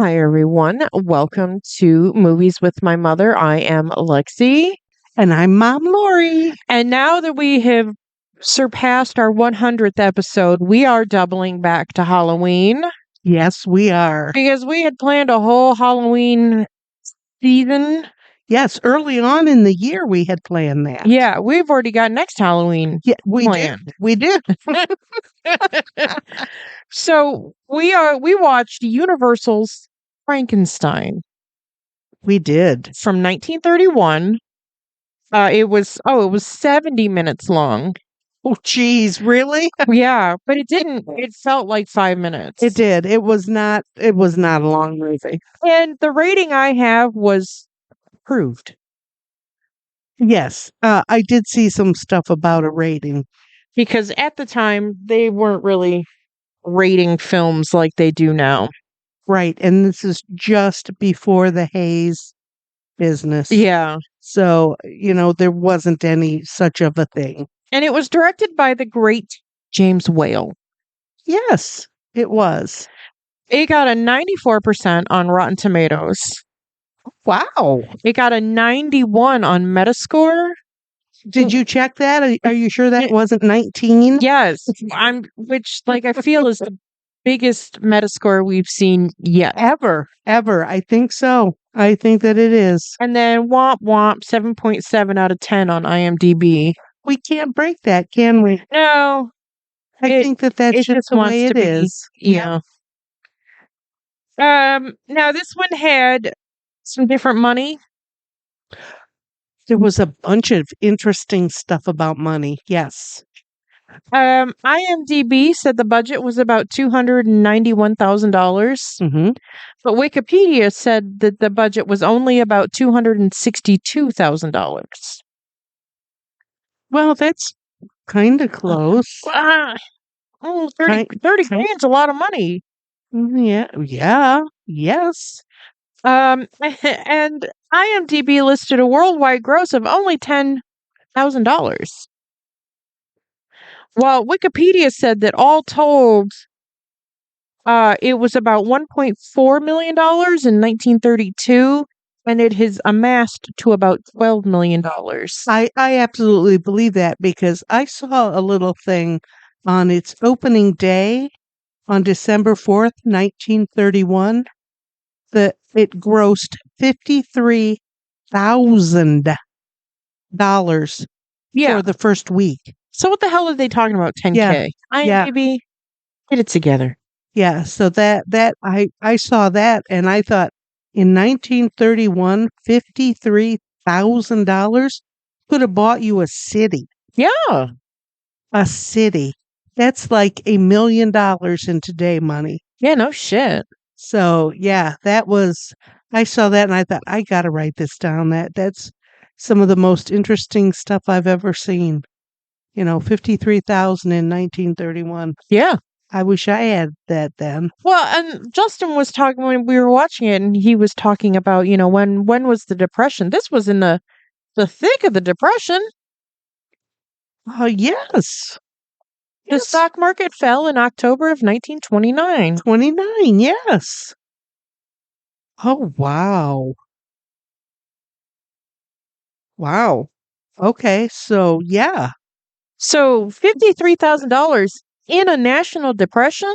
Hi, everyone. Welcome to Movies with My Mother. I am Lexi. And I'm Mom Lori. And now that we have surpassed our 100th episode, we are doubling back to Halloween Yes, we are. because we had planned a whole Halloween season. Yes, early on in the year we had planned that. Yeah, we've already got next Halloween Yeah, we planned. did. We did. So we watched Universal's Frankenstein We did. from 1931. It was 70 minutes long. Oh, geez, really? Yeah, but it felt like 5 minutes. It did. It was not a long movie. And the rating I have was approved Yes, I did see some stuff about a rating. because at the time they weren't really rating films like they do now. Right, and this is just before the Hayes business. Yeah. So, there wasn't any such of a thing. And it was directed by the great James Whale. Yes, it was. It got a 94% on Rotten Tomatoes. Wow. It got a 91 on Metascore. Did you check that? Are you sure that wasn't 19? Yes, which I feel is the biggest Metascore we've seen yet. Ever. I think so. I think that it is. And then Womp Womp 7.7 out of 10 on IMDb. We can't break that, can we? No, I think that's it just just the wants way to it be. is. Yeah. Now this one had some different money. There was a bunch of interesting stuff about money. Yes. IMDb said the budget was about $291,000, Mm-hmm. but Wikipedia said that the budget was only about $262,000. Well, that's kind of close. 30 grand's a lot of money. Yeah. Yeah. Yes. And IMDb listed a worldwide gross of only $10,000. While Wikipedia said that all told, it was about $1.4 million in 1932, and it has amassed to about $12 million. I absolutely believe that because I saw a little thing on its opening day on December 4th, 1931, that it grossed $53,000 for the first week. So what the hell are they talking about? 10K. Yeah. IMDb, get it together. Yeah. So that I saw that and I thought in 1931, $53,000 could have bought you a city. Yeah. A city. That's like $1 million in today money. Yeah, no shit. So yeah, I saw that and I thought, I gotta write this down. That's some of the most interesting stuff I've ever seen. 53,000 in 1931. Yeah. I wish I had that then. Well, and Justin was talking when we were watching it, and he was talking about, when was the Depression? This was in the thick of the Depression. Oh, yes. The stock market fell in October of 1929. 29, yes. Oh, wow. Wow. Okay, so yeah. So $53,000 in a national depression?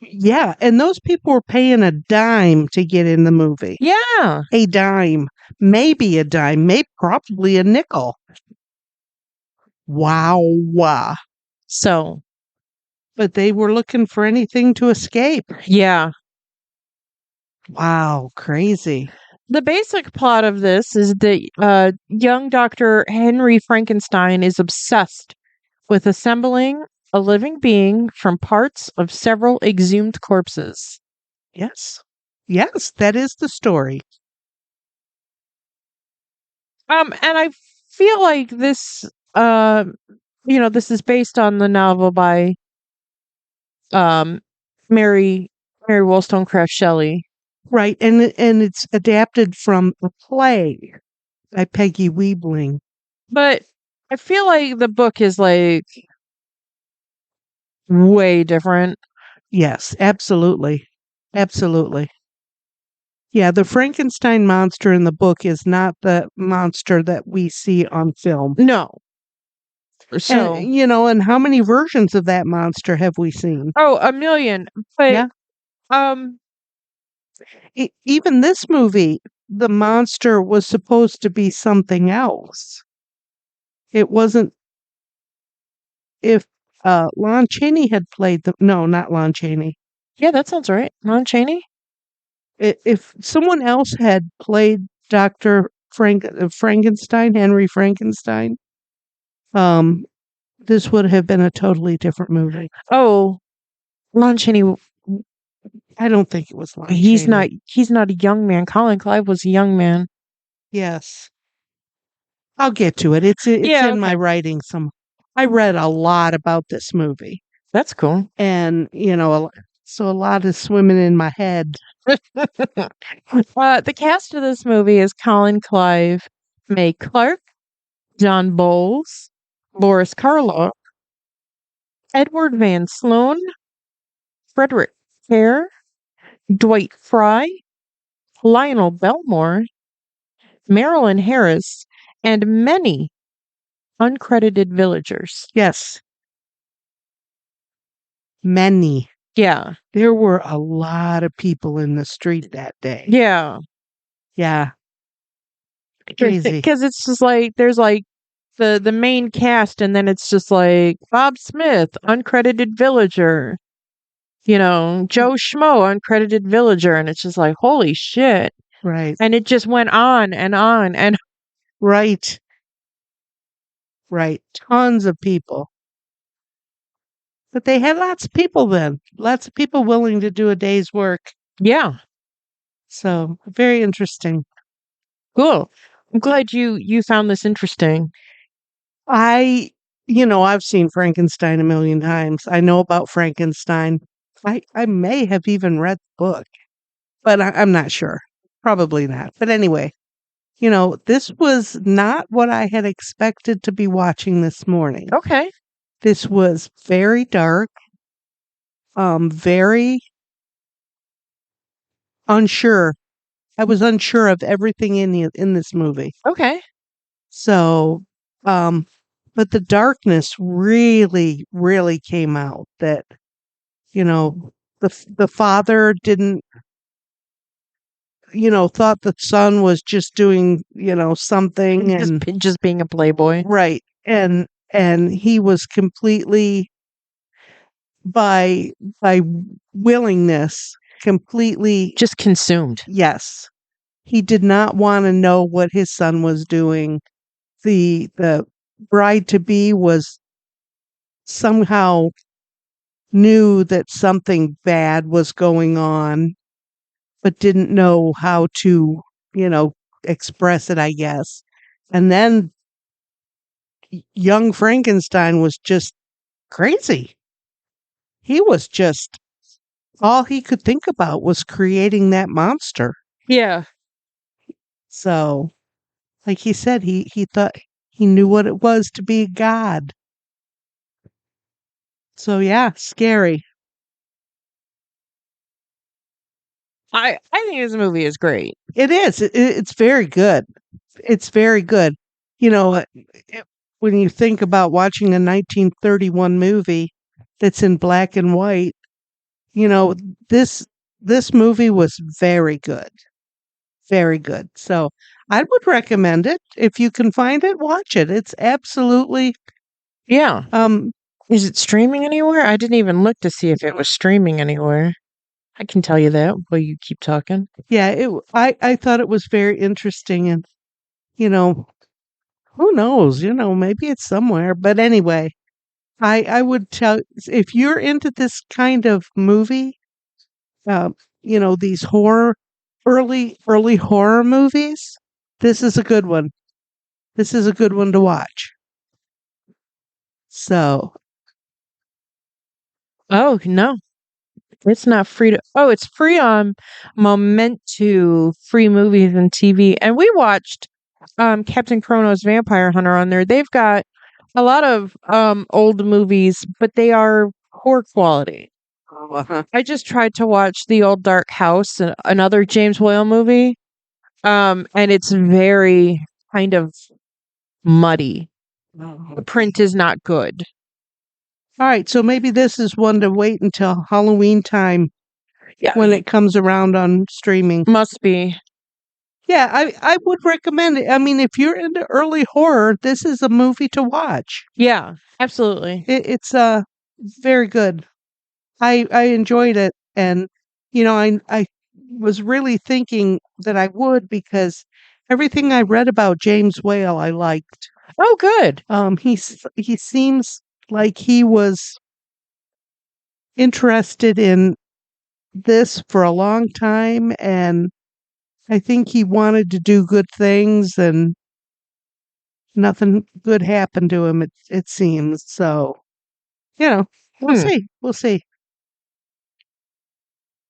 Yeah, and those people were paying a dime to get in the movie. Yeah. A dime. Maybe a dime. Maybe probably a nickel. Wow. So. But they were looking for anything to escape. Yeah. Wow, crazy. The basic plot of this is that young Dr. Henry Frankenstein is obsessed with assembling a living being from parts of several exhumed corpses. Yes. Yes, that is the story. And I feel like this, this is based on the novel by Mary Wollstonecraft Shelley. Right, and it's adapted from a play by Peggy Weebling. But I feel like the book is way different. Yes, absolutely. Absolutely. Yeah, the Frankenstein monster in the book is not the monster that we see on film. No. So, And how many versions of that monster have we seen? oh, a million. But Yeah. um Even this movie, the monster was supposed to be something else. It wasn't if Lon Chaney had played the no, not Lon Chaney. yeah, that sounds right. Ron Chaney? If someone else had played Dr. Frankenstein, Henry Frankenstein, um, this would have been a totally different movie. Oh, Lon Chaney. I don't think it was Lon He's Chaney. not. He's not a young man. Colin Clive was a young man. Yes, I'll get to it. It's Yeah. in my Okay. writing. I read a lot about this movie, That's cool. and so a lot is swimming in my head. The cast of this movie is Colin Clive, May Clark, John Bowles, Boris Karloff, Edward Van Sloan, Frederick Kerr, Dwight Fry, Lionel Belmore, Marilyn Harris, and many uncredited villagers. Yes, many. Yeah. There were a lot of people in the street that day. Yeah. Yeah, crazy. Because it's just like there's like the main cast, and then it's just like Bob Smith, uncredited villager, Joe Schmo, uncredited villager, and it's just like holy shit. Right. And it just went on and on and Right. Right. Tons of people. But they had lots of people then. Lots of people willing to do a day's work. yeah, So very interesting. cool. I'm glad you found this interesting. I, I've seen Frankenstein a million times. I know about Frankenstein. I may have even read the book, but I'm not sure. Probably not. But anyway, this was not what I had expected to be watching this morning. Okay. This was very dark, very unsure. I was unsure of everything in this movie. Okay. So, but the darkness really, really came out. That the father didn't, thought the son was just doing, something, Just and just being a playboy. right, and he was completely by willingness, completely. Just consumed. Yes. He did not want to know what his son was doing. The bride to be was somehow knew that something bad was going on, but didn't know how to, express it, I guess. And then young Frankenstein was just crazy. He was just all he could think about was creating that monster. Yeah. So, like he said, he thought he knew what it was to be God. So yeah, scary. I think this movie is great. It is. It's very good. It's very good. You know, when you think about watching a 1931 movie that's in black and white, you know, this this movie was very good. Very good. So, I would recommend it. If you can find it, watch it. It's absolutely Yeah. um Is it streaming anywhere? I didn't even look to see if it was streaming anywhere. I can tell you that while you keep talking. yeah, I thought it was very interesting, and you know, who knows, maybe it's somewhere. But anyway, I would tell if you're into this kind of movie, these early horror movies, this is a good one. This is a good one to watch. So, Oh, no. It's not free to Oh, it's free on Momentu free movies and TV. And we watched Captain Chronos Vampire Hunter on there. They've got a lot of old movies, but they are poor quality. Uh-huh. I just tried to watch The Old Dark House, another James Whale movie. And it's very kind of muddy. The print is not good. All right, so maybe this is one to wait until Halloween time Yeah, when it comes around on streaming. must be. Yeah, I would recommend it. I mean, if you're into early horror, this is a movie to watch. Yeah, absolutely. It's very good. I enjoyed it, and I was really thinking that I would because everything I read about James Whale I liked. Oh, good. He seems like he was interested in this for a long time, and I think he wanted to do good things, and nothing good happened to him. It seems so. We'll Hmm. see. We'll see.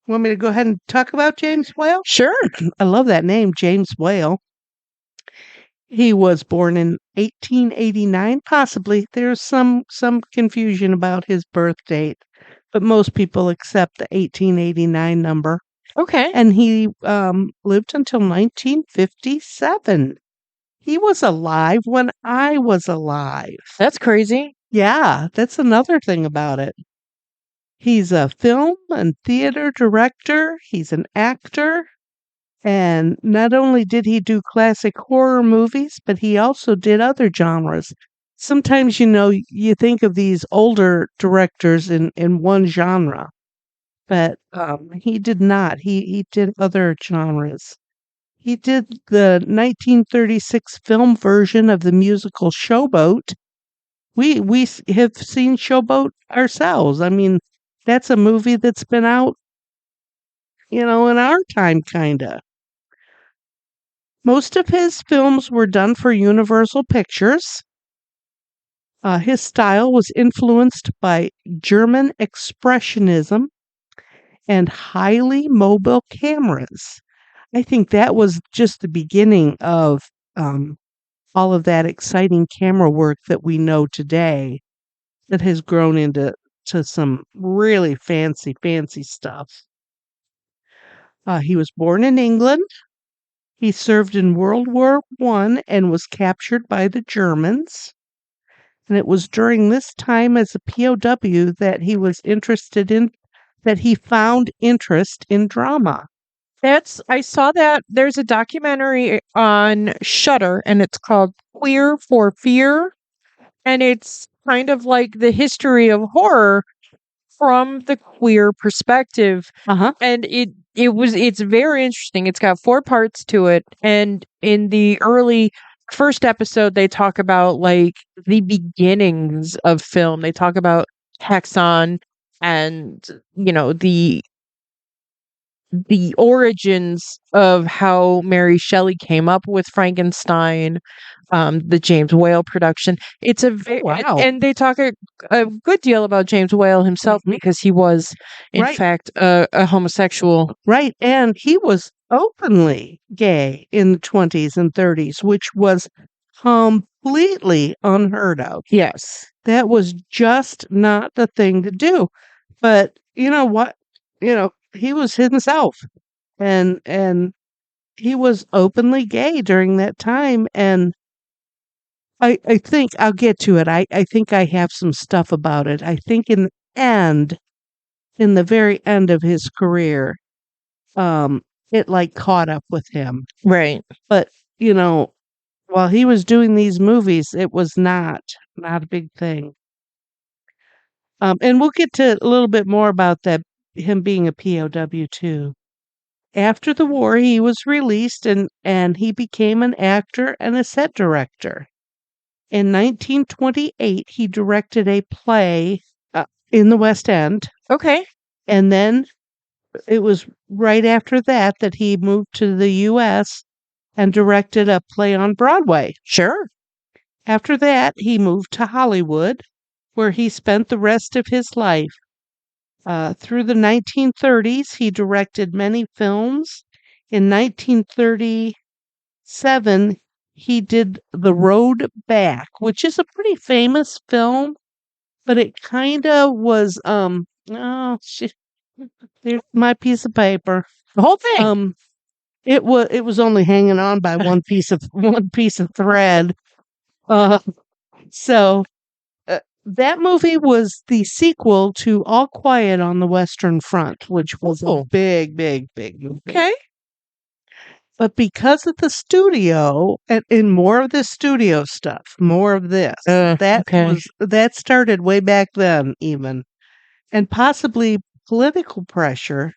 Want me to go ahead and talk about James Whale? Sure. I love that name, James Whale. He was born in 1889, possibly. There's some confusion about his birth date, but most people accept the 1889 number. Okay. And he lived until 1957. He was alive when I was alive. That's crazy. Yeah, that's another thing about it. He's a film and theater director. He's an actor. And not only did he do classic horror movies, but he also did other genres. Sometimes, you think of these older directors in one genre, but he did not. He did other genres. He did the 1936 film version of the musical Showboat. We have seen Showboat ourselves. I mean, that's a movie that's been out, in our time, kinda. Most of his films were done for Universal Pictures. His style was influenced by German Expressionism and highly mobile cameras. I think that was just the beginning of all of that exciting camera work that we know today that has grown into some really fancy, fancy stuff. He was born in England. He served in World War I and was captured by the Germans. And it was during this time as a POW that he found interest in drama. I saw that there's a documentary on Shudder and it's called Queer for Fear. And it's kind of like the history of horror from the queer perspective. Uh-huh. And it's very interesting. It's got 4 parts to it. And in the early first episode, they talk about like the beginnings of film. They talk about Hexon and, the origins of how Mary Shelley came up with Frankenstein, the James Whale production. It's a Wow. and they talk a good deal about James Whale himself because he was, in Right. fact, a homosexual. Right. And he was openly gay in the 20s and 30s, which was completely unheard of. Yes. That was just not the thing to do. But you know what? He was himself, and he was openly gay during that time. And I think I'll get to it. I think I have some stuff about it. I think in the very end of his career, it like caught up with him. Right. But, while he was doing these movies, it was not a big thing. And we'll get to a little bit more about that, him being a POW too. After the war, he was released and he became an actor and a set director. In 1928, he directed a play in the West End. Okay. And then it was right after that that he moved to the U.S. and directed a play on Broadway. Sure. After that, he moved to Hollywood, where he spent the rest of his life. Through the 1930s, he directed many films. In 1937, he did The Road Back, which is a pretty famous film, but it kind of was Oh, there's my piece of paper. The whole thing. It was only hanging on by one piece of thread. Uh, so that movie was the sequel to All Quiet on the Western Front, which was a big, big, big movie. Okay. But because of the studio and more of this studio stuff, more of this, Okay. that started way back then even. And possibly political pressure,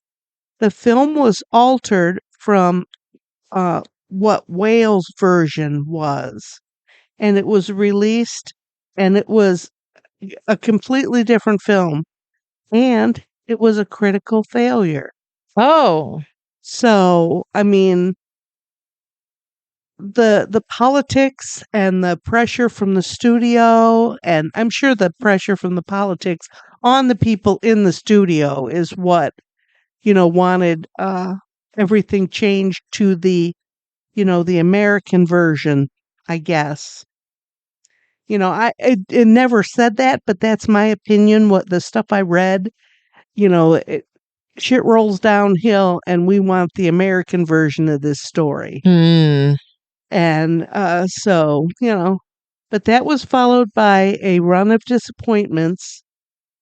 the film was altered from what Wales' version was. And it was released, and it was a completely different film. And it was a critical failure. Oh. So, I mean, the politics and the pressure from the studio, and I'm sure the pressure from the politics on the people in the studio is what, wanted everything changed to the American version, I guess. It never said that, but that's my opinion. What the stuff I read, shit rolls downhill, and we want the American version of this story. Hmm. And but that was followed by a run of disappointments.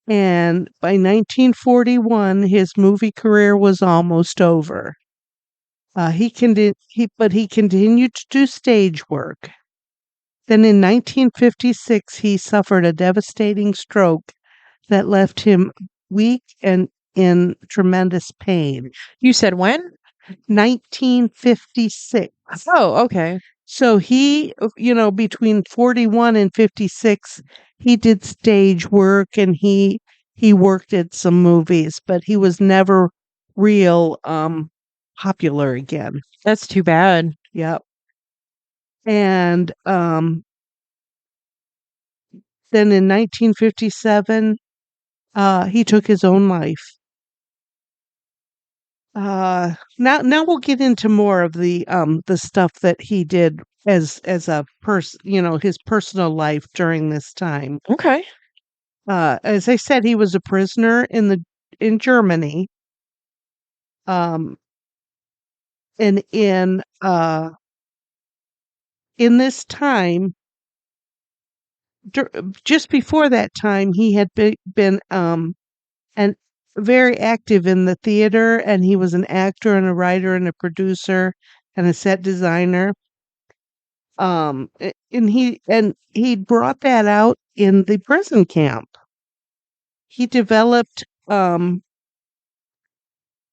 And by 1941, his movie career was almost over. But he continued to do stage work. Then in 1956, he suffered a devastating stroke that left him weak and in tremendous pain. You said when? 1956. Oh, okay. So he, between 41 and 56, he did stage work, and he worked at some movies, but he was never real popular again. That's too bad. Yep. And then in 1957, he took his own life. Now we'll get into more of the stuff that he did as a person, his personal life during this time. Okay. As I said, he was a prisoner in Germany. Um, and in this time, just before that time, he had been and very active in the theater, and he was an actor and a writer and a producer and a set designer. And he brought that out in the prison camp. He developed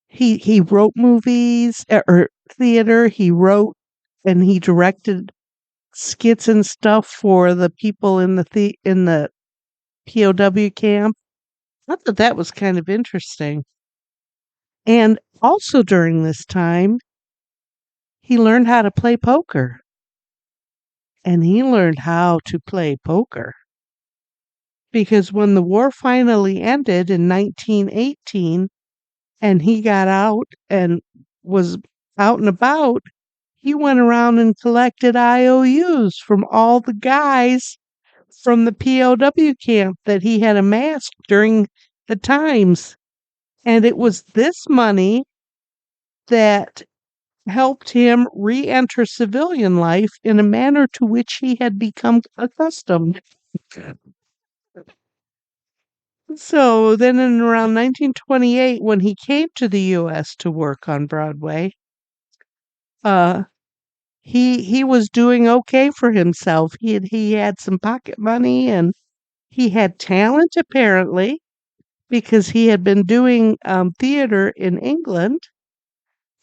he wrote movies or theater. He wrote and he directed skits and stuff for the people in the POW camp. I thought that was kind of interesting. And also during this time, he learned how to play poker. And he learned how to play poker. Because when the war finally ended in 1918 and he got out and was out and about, he went around and collected IOUs from all the guys from the POW camp that he had amassed during the times. And it was this money that helped him re enter civilian life in a manner to which he had become accustomed. So then in around 1928, when he came to the U.S. to work on Broadway, uh, he was doing okay for himself. He had some pocket money, and he had talent apparently, because he had been doing theater in England,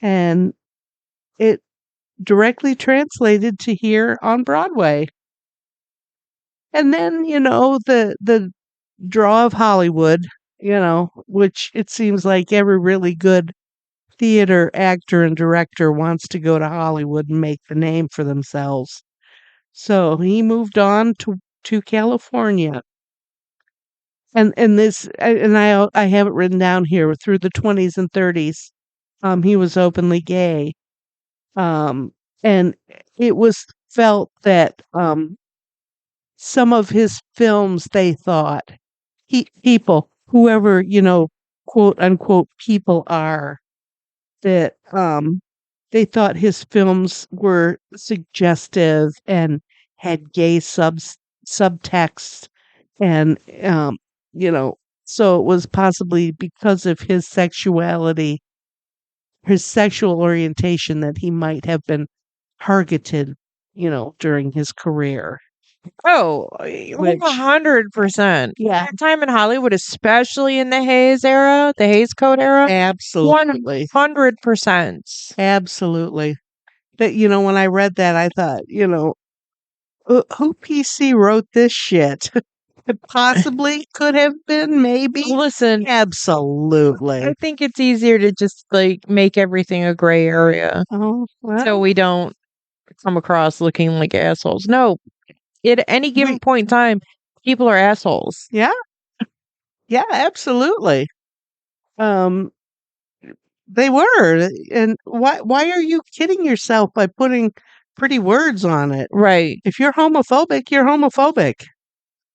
and it directly translated to here on Broadway. And then, the draw of Hollywood, which it seems like every really good theater actor and director wants to go to Hollywood and make the name for themselves. So he moved on to California. And I have it written down here, through the 20s and 30s, he was openly gay. And it was felt that some of his films, they thought, people whoever, quote unquote people are, that they thought his films were suggestive and had gay subtext, and you know so it was possibly because of his sexual orientation, that he might have been targeted, during his career. Oh, Which, 100%. yeah, That time in Hollywood, especially in the Hayes era, the Hayes Code era, absolutely, 100%. absolutely. That, when I read that, I thought, who PC wrote this shit? It possibly could have been, maybe. Listen, Absolutely. I think it's easier to just like make everything a gray area Oh, so well, we don't come across looking like assholes. No, at any given we, point in time, people are assholes. yeah, yeah, absolutely. Um, they were, and why are you kidding yourself by putting pretty words on it? Right. If you're homophobic, you're homophobic.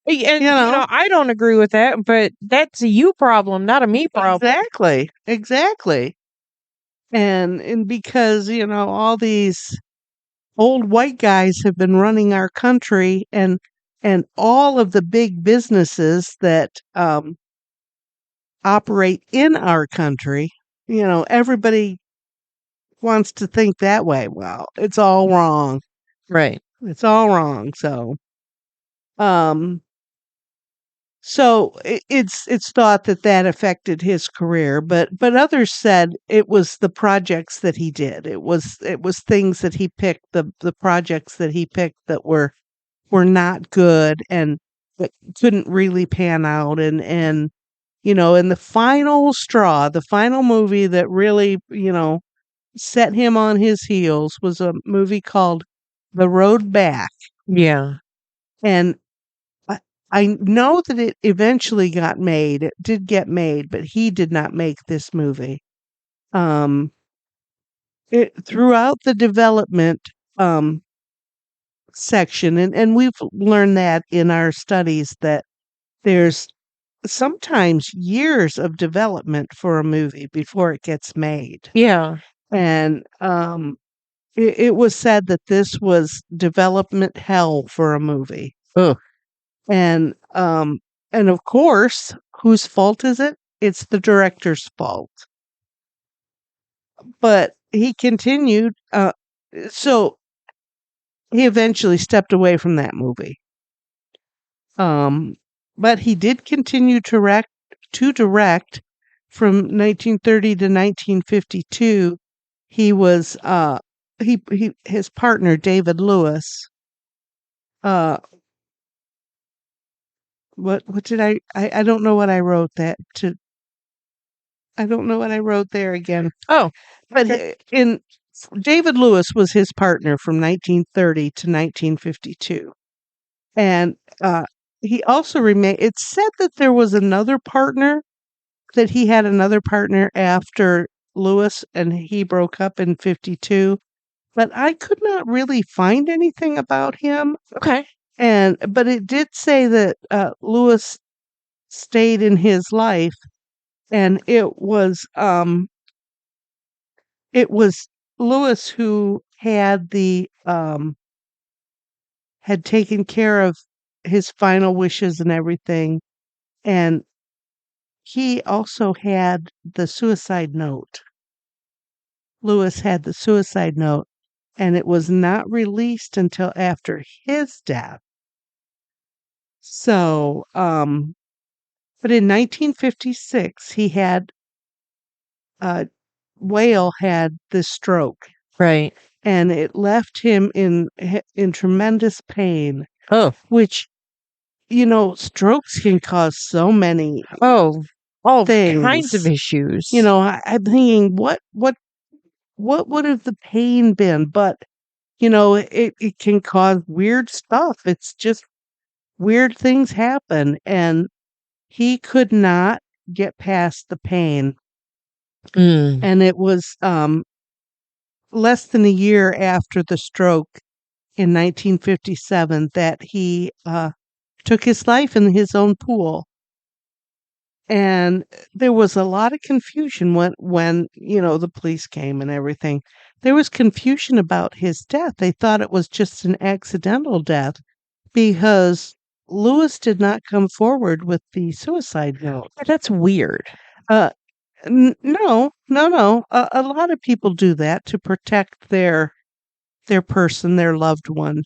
And, You know I don't agree with that, but that's a you problem, not a me problem. exactly, exactly. And because all these old white guys have been running our country, and all of the big businesses that operate in our country, everybody wants to think that way. Well, it's all wrong. Right. It's all wrong. Um, it's thought that affected his career, but others said it was the projects that he did. It was things that he picked, the projects that he picked that were not good, and that couldn't really pan out, and the final straw, the final movie that really, set him on his heels, was a movie called The Road Back. Yeah. And I, I know that it eventually got made. It did get made, but he did not make this movie. Um, throughout the development um, section, and we've learned that in our studies, that there's sometimes years of development for a movie before it gets made. Yeah. And it was said that this was development hell for a movie. Ugh. And of course, whose fault is it? It's the director's fault. But he continued. So he eventually stepped away from that movie. Um, but he did continue to direct from 1930 to 1952. He was his partner David Lewis. Uh, what did I don't know what I wrote that to. I don't know what I wrote there again. Oh, But okay. in David Lewis was his partner from 1930 to 1952. And he also remained. It's said that there was another partner, that he had another partner after Lewis, and he broke up in 52. But I could not really find anything about him. Okay. But it did say that Lewis stayed in his life, and it was Lewis who had taken care of his final wishes and everything, and he also had the suicide note. Lewis had the suicide note, and it was not released until after his death. So, but in 1956, uh, Whale had this stroke, Right. and it left him in tremendous pain, Oh. which, strokes can cause so many Oh. All kinds of things. issues. I'm thinking, what would have the pain been? But it can cause weird stuff. It's just weird things happen, and he could not get past the pain. Mm. And it was less than a year after the stroke in 1957 that he took his life in his own pool. And there was a lot of confusion when the police came and everything. There was confusion about his death. They thought it was just an accidental death because Lewis did not come forward with the suicide note. That's weird. Uh, no, no, no. A lot of people do that to protect their person, their loved one,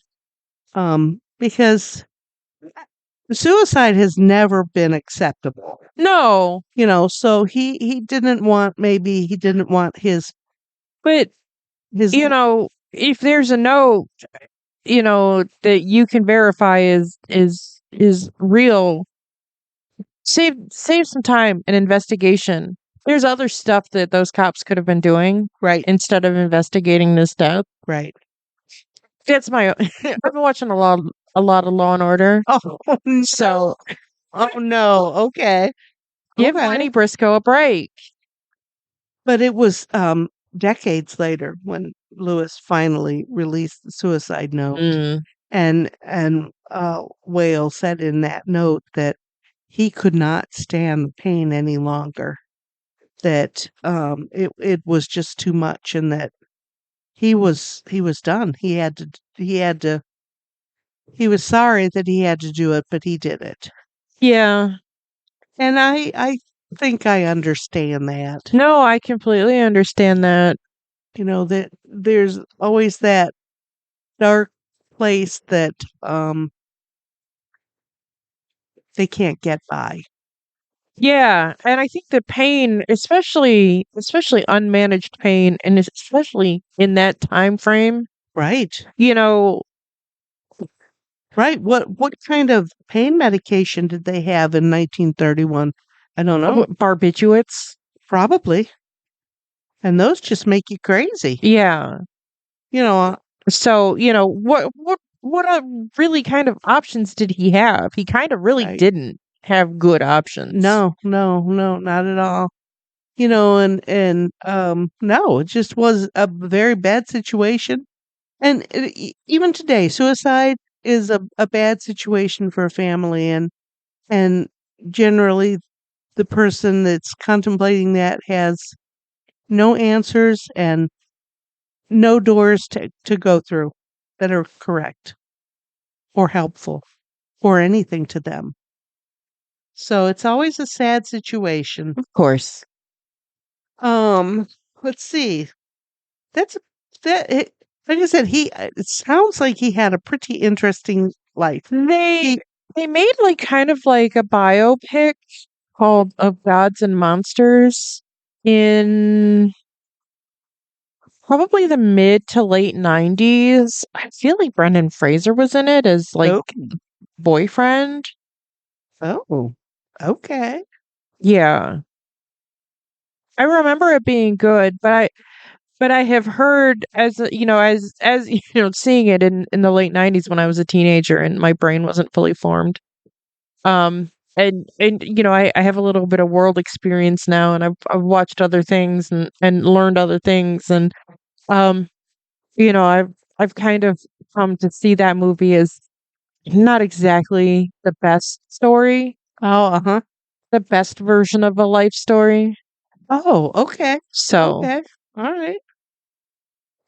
because suicide has never been acceptable. No, So he didn't want but his if there's a note, that you can verify is real, save some time and investigation. There's other stuff that those cops could have been doing right, instead of investigating this death. right. That's my I've been watching a lot of Law and Order. Oh no. So Oh no. Okay. give Okay. Lenny Briscoe a break. But it was decades later when Lewis finally released the suicide note. Mm. And Whale said in that note that he could not stand the pain any longer. That it was just too much, and that he was done. He was sorry that he had to do it, but he did it. Yeah. And I think I understand that. No, I completely understand that. That there's always that dark place that they can't get by. Yeah, and I think the pain, especially unmanaged pain, and especially in that time frame, Right. you know, Right. What kind of pain medication did they have in 1931? I don't know. barbiturates. Probably. And those just make you crazy. Yeah. You know, So, what really kind of options did he have? He kind of really right. didn't have good options. No, no, no, not at all. And no, it just was a very bad situation. And even today, suicide is a bad situation for a family, and generally the person that's contemplating that has no answers and no doors to go through that are correct or helpful or anything to them. So it's always a sad situation. Of course. Um, let's see. That's that. Like I said, it sounds like he had a pretty interesting life. They made like kind of like a biopic called Of Gods and Monsters in probably the mid to late 90s. I feel like Brendan Fraser was in it as like Oh, boyfriend. oh, okay. Yeah. I remember it being good, but I have heard seeing it in the late 90s when I was a teenager and my brain wasn't fully formed. And I have a little bit of world experience now, and I've watched other things and learned other things, and um I've kind of come to see that movie as not exactly the best story, Oh, uh-huh. the best version of a life story. Oh, okay. So, Okay. All right.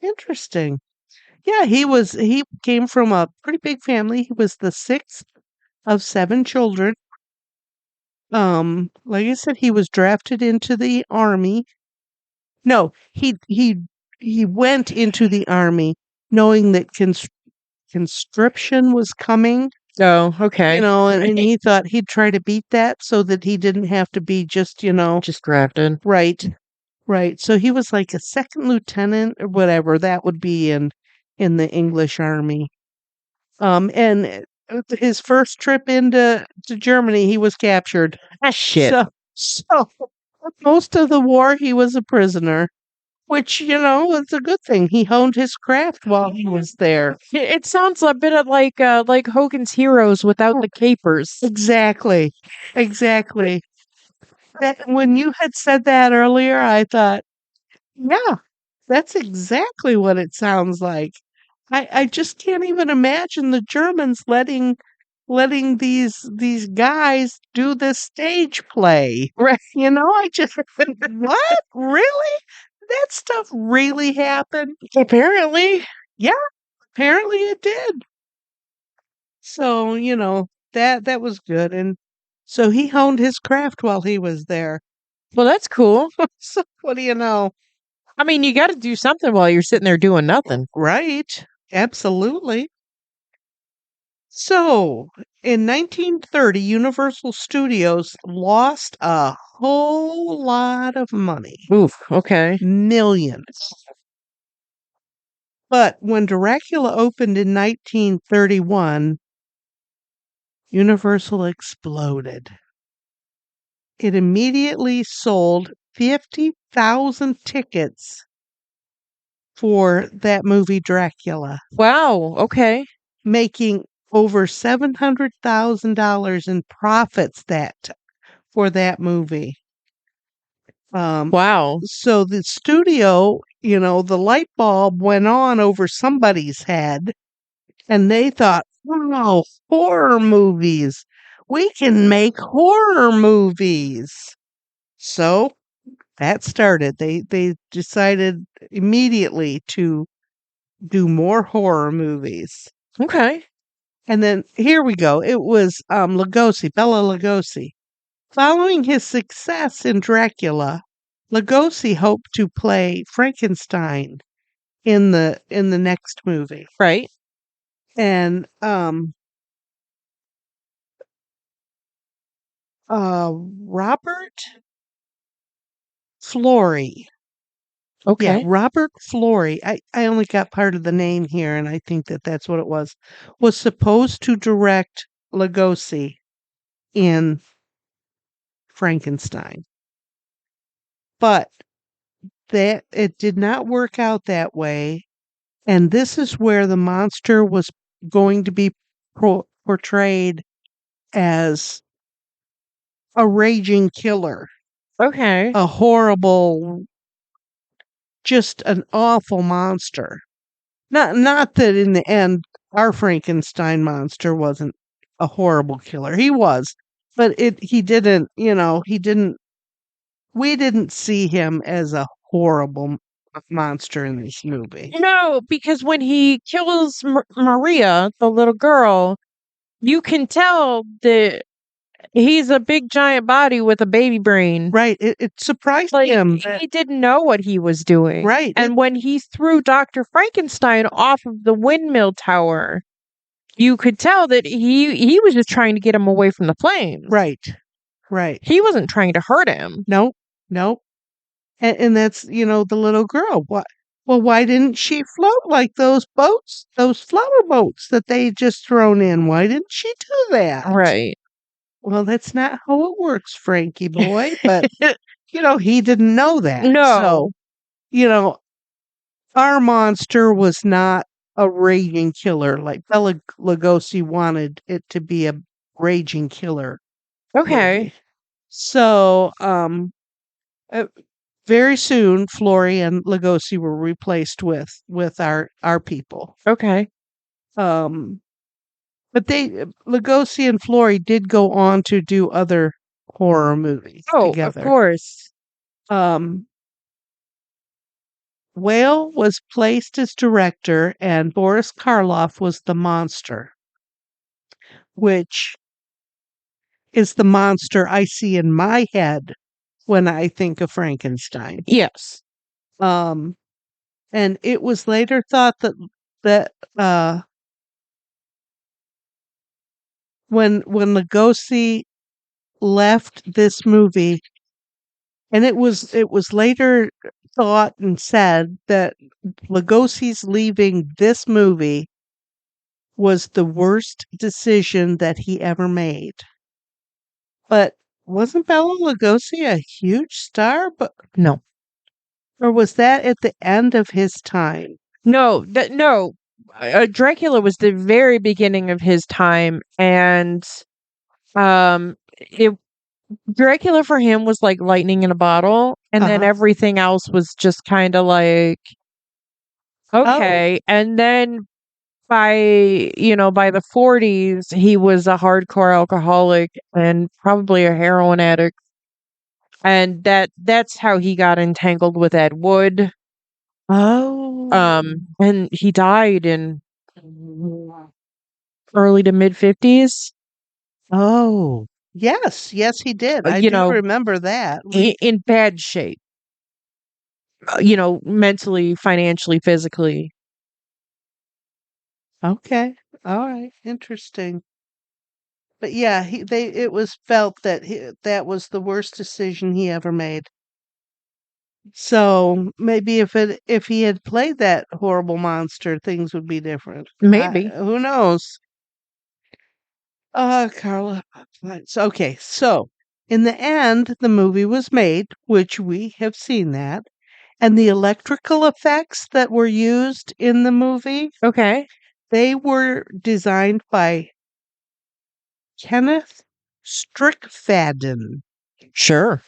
Interesting. Yeah, he came from a pretty big family. He was the sixth of seven children. Like I said, he was drafted into the army. No, he went into the army knowing that conscription was coming, oh, okay. and he thought he'd try to beat that so that he didn't have to be just, Just drafted. right, right. So he was like a second lieutenant or whatever that would be in the English army. And his first trip to Germany, he was captured. Ah, shit. So most of the war, he was a prisoner, which was a good thing. He honed his craft while he was there. It sounds a bit of like Hogan's Heroes without the capers. Exactly, exactly. When you had said that earlier, I thought, yeah, that's exactly what it sounds like. I just can't even imagine the Germans letting letting these guys do this stage play. Right. I just what? Really? That stuff really happened? Apparently. Yeah, apparently it did. So, that was good. And so he honed his craft while he was there. Well, that's cool. So what do you know? I mean, you got to do something while you're sitting there doing nothing. Right. Absolutely. So, in 1930, Universal Studios lost a whole lot of money. Oof. Okay. Millions. But when Dracula opened in 1931, Universal exploded. It immediately sold 50,000 tickets for that movie Dracula, Wow. Okay. making over $700,000 in profits for that movie. Wow. So the studio, the light bulb went on over somebody's head, and they thought, "Wow, horror movies! We can make horror movies." So that started. They decided immediately to do more horror movies. Okay. And then here we go. It was Bela Lugosi. Following his success in Dracula, Lugosi hoped to play Frankenstein in the next movie. Right. And Robert Flory. Yeah, Okay. Robert Flory. I only got part of the name here, and I think that's what it was supposed to direct Lugosi in Frankenstein. But that it did not work out that way. And this is where the monster was going to be portrayed as a raging killer, Okay. a horrible, just an awful monster. Not that in the end our Frankenstein monster wasn't a horrible killer. He was, but he didn't, we didn't see him as a horrible monster in this movie. No, because when he kills Maria, the little girl, you can tell that he's a big giant body with a baby brain. Right. It surprised Like, him. he didn't know what he was doing. Right. And when he threw Dr. Frankenstein off of the windmill tower, you could tell that he was just trying to get him away from the flames. Right. Right. He wasn't trying to hurt him. Nope. Nope. And that's, the little girl. What? Well, why didn't she float like those boats, those flower boats that they just thrown in? Why didn't she do that? Right. Well, that's not how it works, Frankie boy. But, he didn't know that. No. So, our monster was not a raging killer. Like Bela Lugosi wanted it to be a raging killer. Okay. Movie. So, very soon, Flory and Lugosi were replaced with our people. Okay. But Lugosi and Flory did go on to do other horror movies together. Of course. Whale was placed as director, and Boris Karloff was the monster, which is the monster I see in my head when I think of Frankenstein. Yes. And it was later thought that when Lugosi left this movie, and it was later thought and said that Lugosi's leaving this movie was the worst decision that he ever made. But wasn't Bela Lugosi a huge star? But No. or was that at the end of his time? No. No. Dracula was the very beginning of his time, and it Dracula for him was like lightning in a bottle, and then everything else was just kind of like okay. And then by the 40s, he was a hardcore alcoholic and probably a heroin addict. And that's how he got entangled with Ed Wood. Oh. And he died in early to mid 50s. Oh. Yes, yes, he did. I You do know, remember that. in bad shape. Mentally, financially, physically. Okay. All right. Interesting. But yeah, it was felt that that was the worst decision he ever made. So maybe if he had played that horrible monster, things would be different. Maybe. Who knows? Carla. Okay, so in the end, the movie was made, which we have seen that, and the electrical effects that were used in the movie, Okay. they were designed by Kenneth Strickfaden, Sure.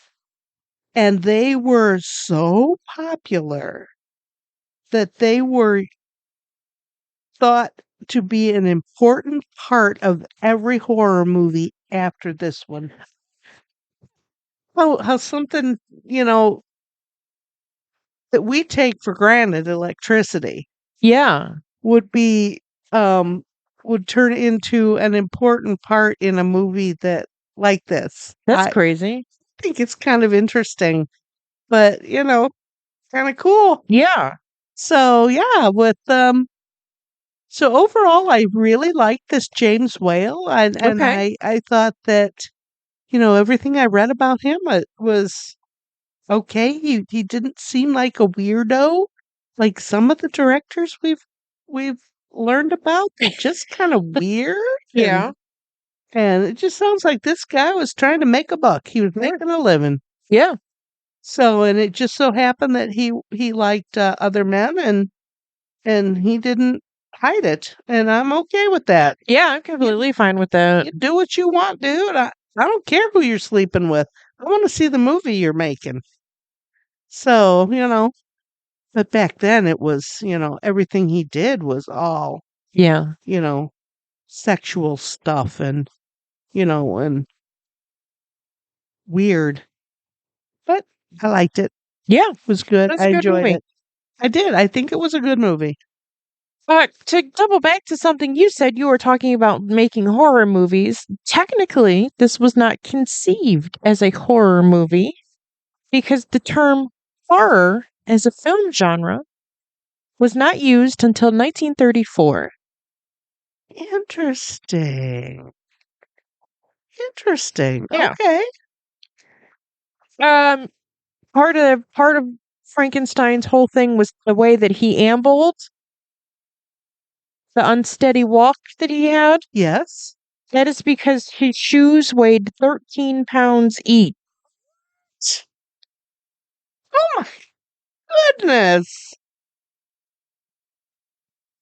and they were so popular that they were thought to be an important part of every horror movie after this one. How something, you know, that we take for granted, electricity, Yeah. would be um would turn into an important part in a movie that like this. That's I crazy. think it's kind of interesting, but kind of cool. Yeah. So yeah, with so overall I really liked this James Whale, and Okay. I thought that everything I read about him was okay. He didn't seem like a weirdo like some of the directors we've learned about. They're just kind of weird, and Yeah. and it just sounds like this guy was trying to make a buck. He was Sure. making a living. Yeah. So, and it just so happened that he liked other men, and he didn't hide it, and I'm okay with that. Yeah, I'm You, completely fine with that. you do what you want, dude. I don't care who you're sleeping with. I want to see the movie you're making. So, but back then it was, everything he did was all, Yeah. you know, sexual stuff and weird. But I liked it. Yeah. It was good. That's I a good enjoyed movie. it. I did. I think it was a good movie. To double back to something you said, you were talking about making horror movies. Technically, this was not conceived as a horror movie because the term horror as a film genre was not used until 1934. Interesting. Interesting. Yeah. Okay. Um, part of Frankenstein's whole thing was the way that he ambled, the unsteady walk that he had. Yes. That is because his shoes weighed 13 pounds each. Oh my goodness.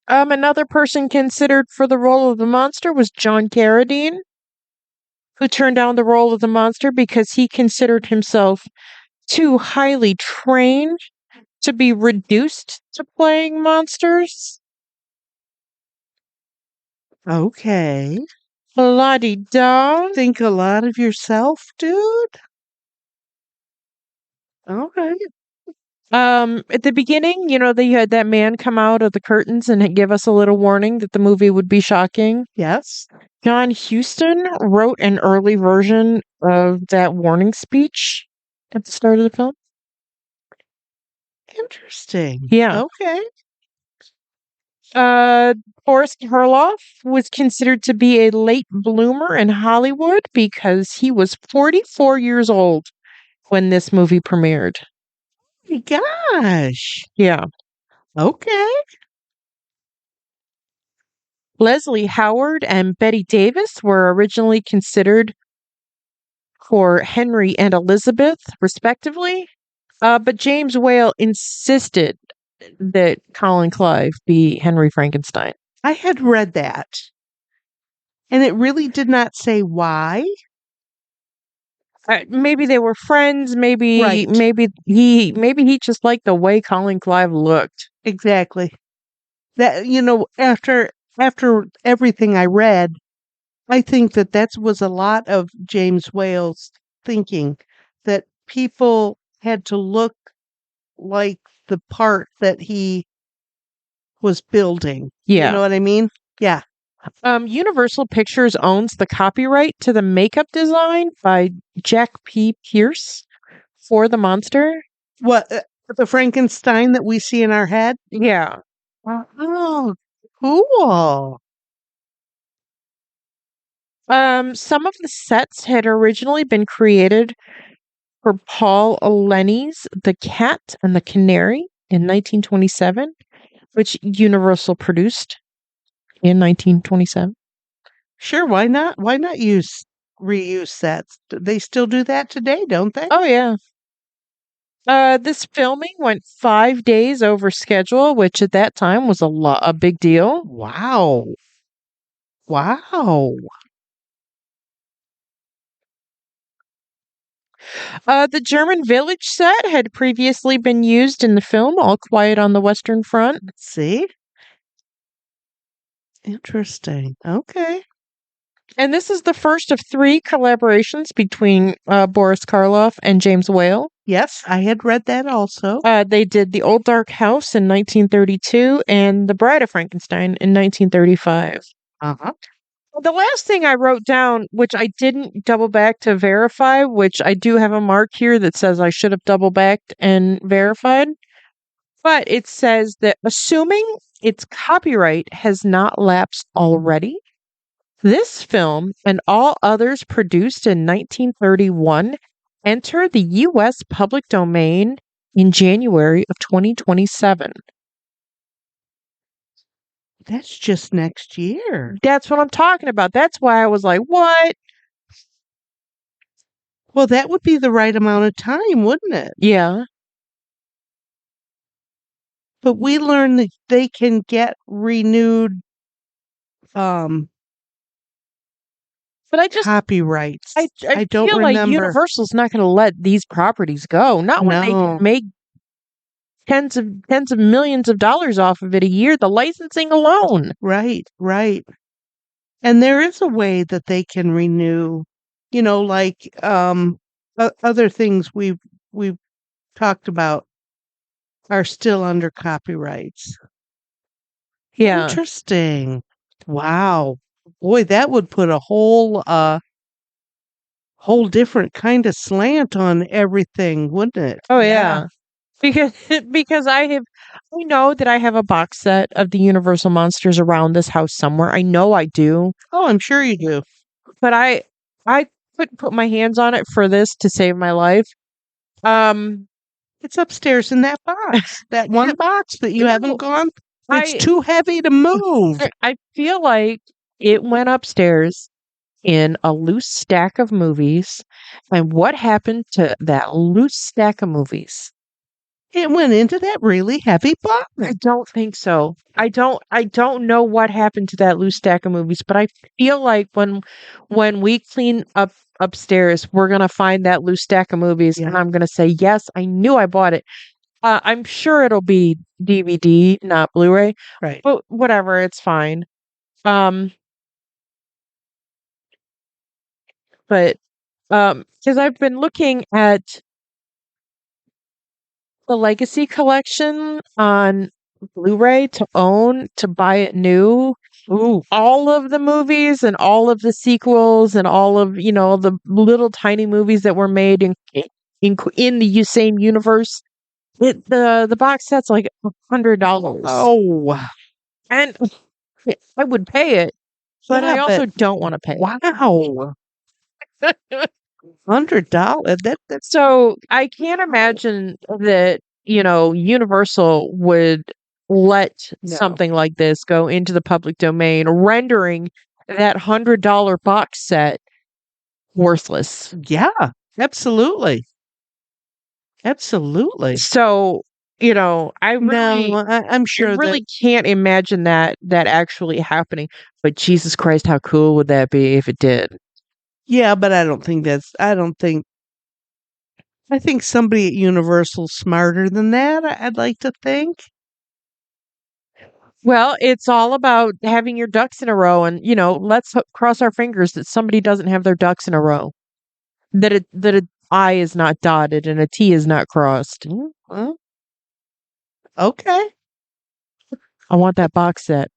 Another person considered for the role of the monster was John Carradine, who turned down the role of the monster because he considered himself too highly trained to be reduced to playing monsters. Okay. La-di-da. Think a lot of yourself, dude? Okay. At the beginning, they had that man come out of the curtains and give us a little warning that the movie would be shocking. Yes. John Huston wrote an early version of that warning speech at the start of the film. Interesting. Yeah. Okay. Uh, Boris Karloff was considered to be a late bloomer in Hollywood because he was 44 years old when this movie premiered. My gosh. Yeah. Okay. Leslie Howard and Betty Davis were originally considered for Henry and Elizabeth, respectively. But James Whale insisted that Colin Clive be Henry Frankenstein. I had read that, and it really did not say why. Maybe they were friends. Maybe Right. maybe he just liked the way Colin Clive looked. Exactly. That after after everything I read, I think that was a lot of James Whale's thinking, that people had to look like the part that he was building. You Yeah. know what I mean? Yeah. Universal Pictures owns the copyright to the makeup design by Jack P. Pierce for the monster. What, the Frankenstein that we see in our head? Yeah. Oh, cool. Some of the sets had originally been created for Paul Eleni's The Cat and the Canary in 1927, which Universal produced in 1927. Sure, why not? Why not reuse sets? They still do that today, don't they? Oh, yeah. This filming went 5 days over schedule, which at that time was a big deal. Wow. Wow. The German village set had previously been used in the film All Quiet on the Western Front. See? Interesting. Okay. And this is the first of three collaborations between Boris Karloff and James Whale. Yes, I had read that also. They did The Old Dark House in 1932 and The Bride of Frankenstein in 1935. Uh-huh. The last thing I wrote down, which I didn't double back to verify, which I do have a mark here that says I should have double backed and verified, but it says that assuming its copyright has not lapsed already, this film and all others produced in 1931 enter the U.S. public domain in January of 2027. That's just next year. That's what I'm talking about. That's why I was like, what? Well, that would be the right amount of time, wouldn't it? Yeah. But we learned that they can get renewed um But I just copyrights. I I don't feel like remember. Universal's not going to let these properties go. Not when they can No. make tens of millions of dollars off of it a year. The licensing alone. Right, right. And there is a way that they can renew, like other things we've talked about are still under copyrights. Yeah. Interesting. Wow. Boy, that would put a whole different kind of slant on everything, wouldn't it? Oh yeah. Because because I know that I have a box set of the Universal monsters around this house somewhere. I know I do, Oh, I'm sure you do. but I couldn't put my hands on it for this to save my life. Um It's upstairs in that box. That one box that you No, haven't gone. It's I too heavy to move. I feel like it went upstairs in a loose stack of movies. And what happened to that loose stack of movies? It went into that really heavy box. I don't think so. I don't know what happened to that loose stack of movies, but I feel like when we clean up upstairs, we're gonna find that loose stack of movies and Yeah. I'm gonna say, yes, I knew I bought it. I'm sure it'll be DVD, not Blu-ray, Right. but whatever, it's fine. Um, but because I've been looking at the Legacy Collection on Blu-ray to own, to buy it new. Ooh. All of the movies and all of the sequels and all of, the little tiny movies that were made in the same universe. The box set's like $100. Oh. And I would pay it, but I Yeah, also but don't want to pay wow. it. $100. That's So I can't imagine that, Universal would let no. something like this go into the public domain, rendering that $100 box set worthless. Yeah, absolutely. Absolutely. So, I really, No, I'm I sure that really can't imagine that actually happening. But Jesus Christ, how cool would that be if it did? yeah, but I think somebody at Universal's smarter than that, I'd like to think. Well, it's all about having your ducks in a row, and let's cross our fingers that somebody doesn't have their ducks in a row. That a I is not dotted and a T is not crossed. Well, okay. I want that box set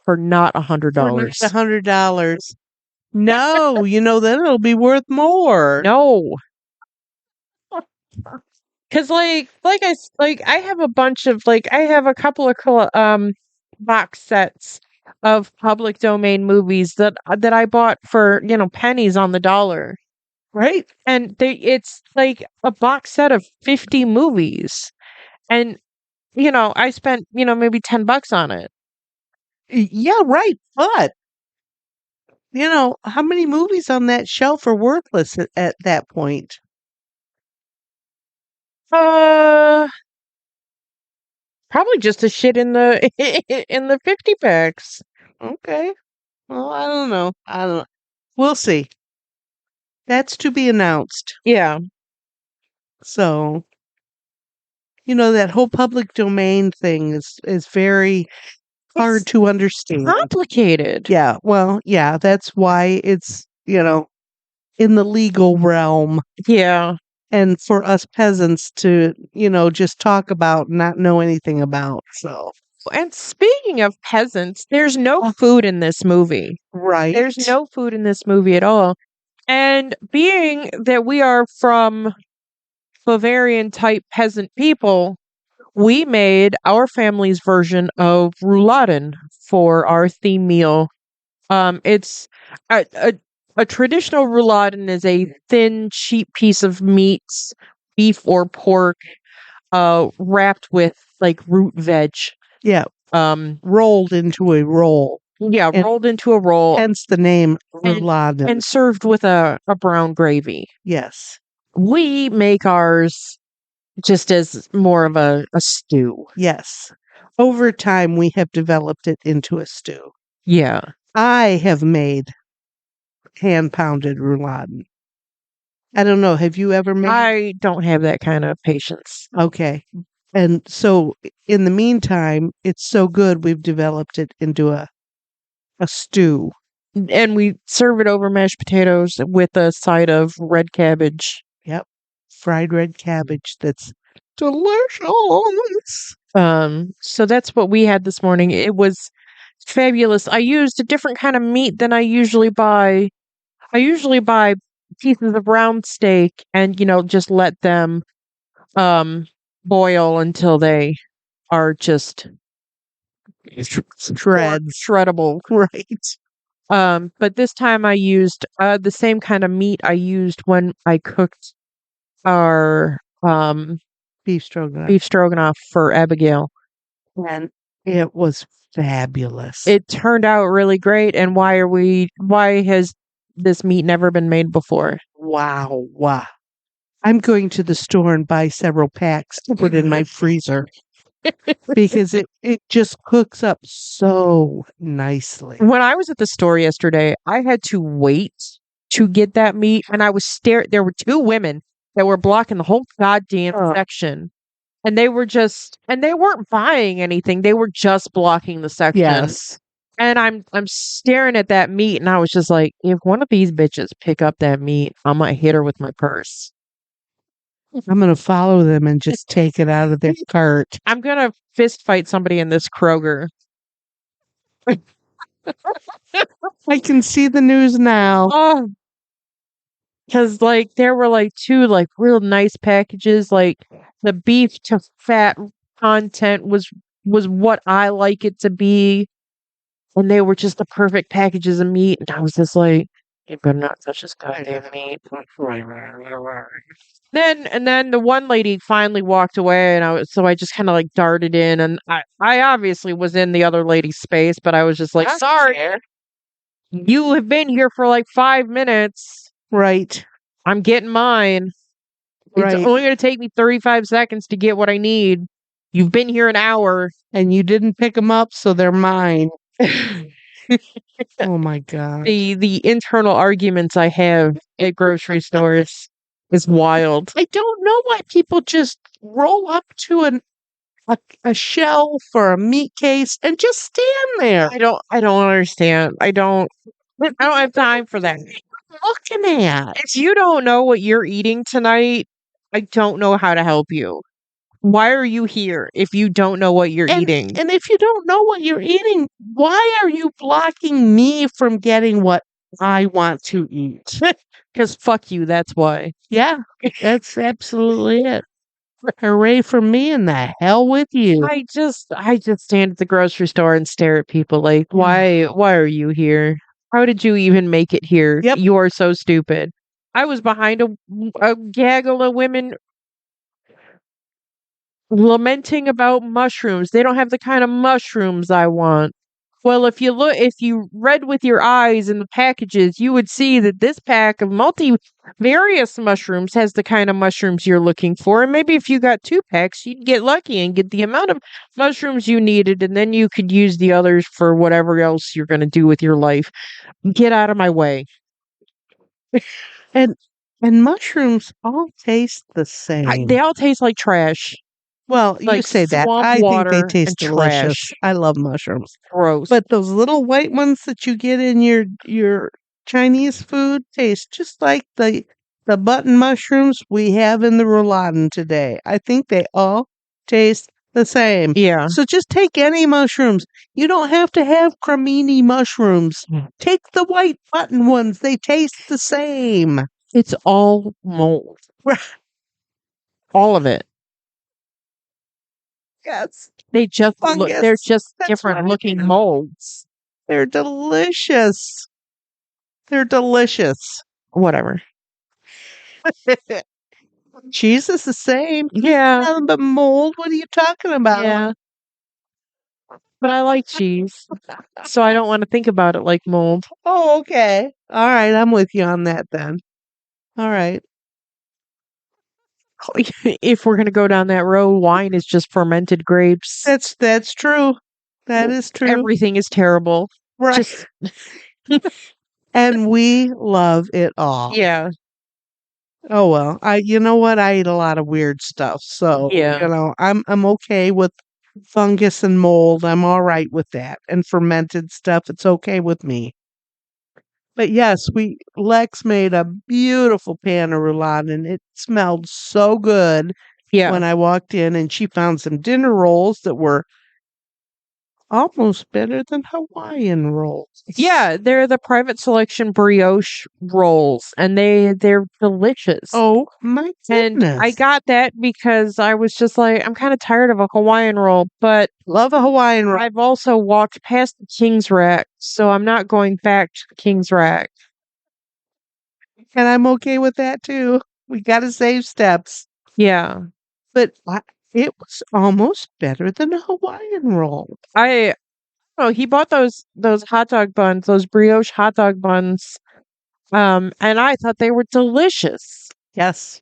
for not For not $100. $100. No, then it'll be worth more. No. Cause I have a bunch of I have a couple of box sets of public domain movies that I bought for pennies on the dollar, Right? and it's like a box set of 50 movies, and I spent maybe $10 on it. Yeah, right. But, how many movies on that shelf are worthless at that point? Uh, Probably just a shit in the in the 50 packs. Okay. Well, I don't know. I don't know. We'll see. That's to be announced. Yeah. So, that whole public domain thing is very hard It's to understand. complicated. Yeah, well, yeah, that's why it's, in the legal realm. Yeah. And for us peasants to, just talk about, not know anything about. So, And speaking of peasants, there's no food in this movie. right. There's no food in this movie at all. And being that we are from Bavarian type peasant people, we made our family's version of rouladen for our theme meal. It's a traditional rouladen is a thin, cheap piece of meat, beef or pork, wrapped with root veg. Yeah, rolled into a roll. Yeah, And rolled into a roll hence the name and, rouladen. and served with a brown gravy. Yes. We make ours just as more of a stew. Yes. Over time, we have developed it into a stew. Yeah. I have made hand-pounded rouladen. I don't know. Have you ever made? I don't have that kind of patience. Okay. And so in the meantime, it's so good we've developed it into a stew. And we serve it over mashed potatoes with a side of red cabbage. Yep. Fried red cabbage that's delicious. So that's what we had this morning. It was fabulous. I used a different kind of meat than I usually buy. I usually buy pieces of round steak and just let them boil until they are just shreddable. Right. But this time I used the same kind of meat I used when I cooked our Beef stroganoff for Abigail. and it was fabulous. It turned out really great. And why has this meat never been made before? Wow. I'm going to the store and buy several packs to put in my freezer because it just cooks up so nicely. When I was at the store yesterday, I had to wait to get that meat, and I was staring. There were two women that were blocking the whole goddamn section, and they weren't buying anything. They were just blocking the section. Yes. And I'm staring at that meat, and I was just like, if one of these bitches pick up that meat, I might hit her with my purse. I'm going to follow them and just take it out of their cart. I'm going to fist fight somebody in this Kroger. I can see the news now. Oh, because there were two real nice packages. The beef to fat content was what I like it to be, and they were just the perfect packages of meat. And I was just like, you better not touch this goddamn meat. Then the one lady finally walked away, and I just kind of darted in, and I obviously was in the other lady's space, but I was just like, sorry, you have been here for 5 minutes. Right. I'm getting mine. Right. It's only going to take me 35 seconds to get what I need. You've been here an hour. And you didn't pick them up, so they're mine. Oh my God. The internal arguments I have at grocery stores is wild. I don't know why people just roll up to a shelf or a meat case and just stand there. I don't understand. I don't have time for that. Looking at. If you don't know what you're eating tonight, I don't know how to help you. Why are you here if you don't know what you're eating? And if you don't know what you're eating, why are you blocking me from getting what I want to eat? Because fuck you, that's why. Yeah, that's absolutely it. Hooray for me and the hell with you. I just stand at the grocery store and stare at people like, why are you here? How did you even make it here? Yep. You are so stupid. I was behind a gaggle of women lamenting about mushrooms. They don't have the kind of mushrooms I want. Well, if you read with your eyes in the packages, you would see that this pack of various mushrooms has the kind of mushrooms you're looking for. And maybe if you got 2 packs, you'd get lucky and get the amount of mushrooms you needed, and then you could use the others for whatever else you're going to do with your life. Get out of my way. And mushrooms all taste the same. They all taste like trash. Well, you Like say that. swamp I think they water taste and delicious. trash. I love mushrooms. Gross. But those little white ones that you get in your Chinese food taste just like the button mushrooms we have in the rouladen today. I think they all taste the same. Yeah. So just take any mushrooms. You don't have to have cremini mushrooms. Take the white button ones. They taste the same. It's all mold. All of it. Yes. They're Fungus. just That's different what it looking is. molds. They're delicious. They're delicious. Whatever. Cheese is the same. Yeah. Nothing but mold. What are you talking about? Yeah. But I like cheese. So I don't want to think about it like mold. Oh, okay. All right. I'm with you on that then. All right. If we're going to go down that road, wine is just fermented grapes. That's true. That is true. Everything is terrible. Right. Just And we love it all. yeah. Oh well. You know what? I eat a lot of weird stuff. So, Yeah. I'm okay with fungus and mold. I'm all right with that. And fermented stuff, it's okay with me. But yes, Lex made a beautiful pan of roulade and it smelled so good Yeah. when I walked in, and she found some dinner rolls that were almost better than Hawaiian rolls. Yeah, they're the private selection brioche rolls, and they're delicious. Oh my And goodness. I got that because I was just like, I'm kind of tired of a Hawaiian roll, but Love a Hawaiian roll. I've also walked past the King's Rack, so I'm not going back to the King's Rack. And I'm okay with that too. We got to save steps. Yeah. But it was almost better than a Hawaiian roll. He bought those hot dog buns, those brioche hot dog buns. And I thought they were delicious. Yes.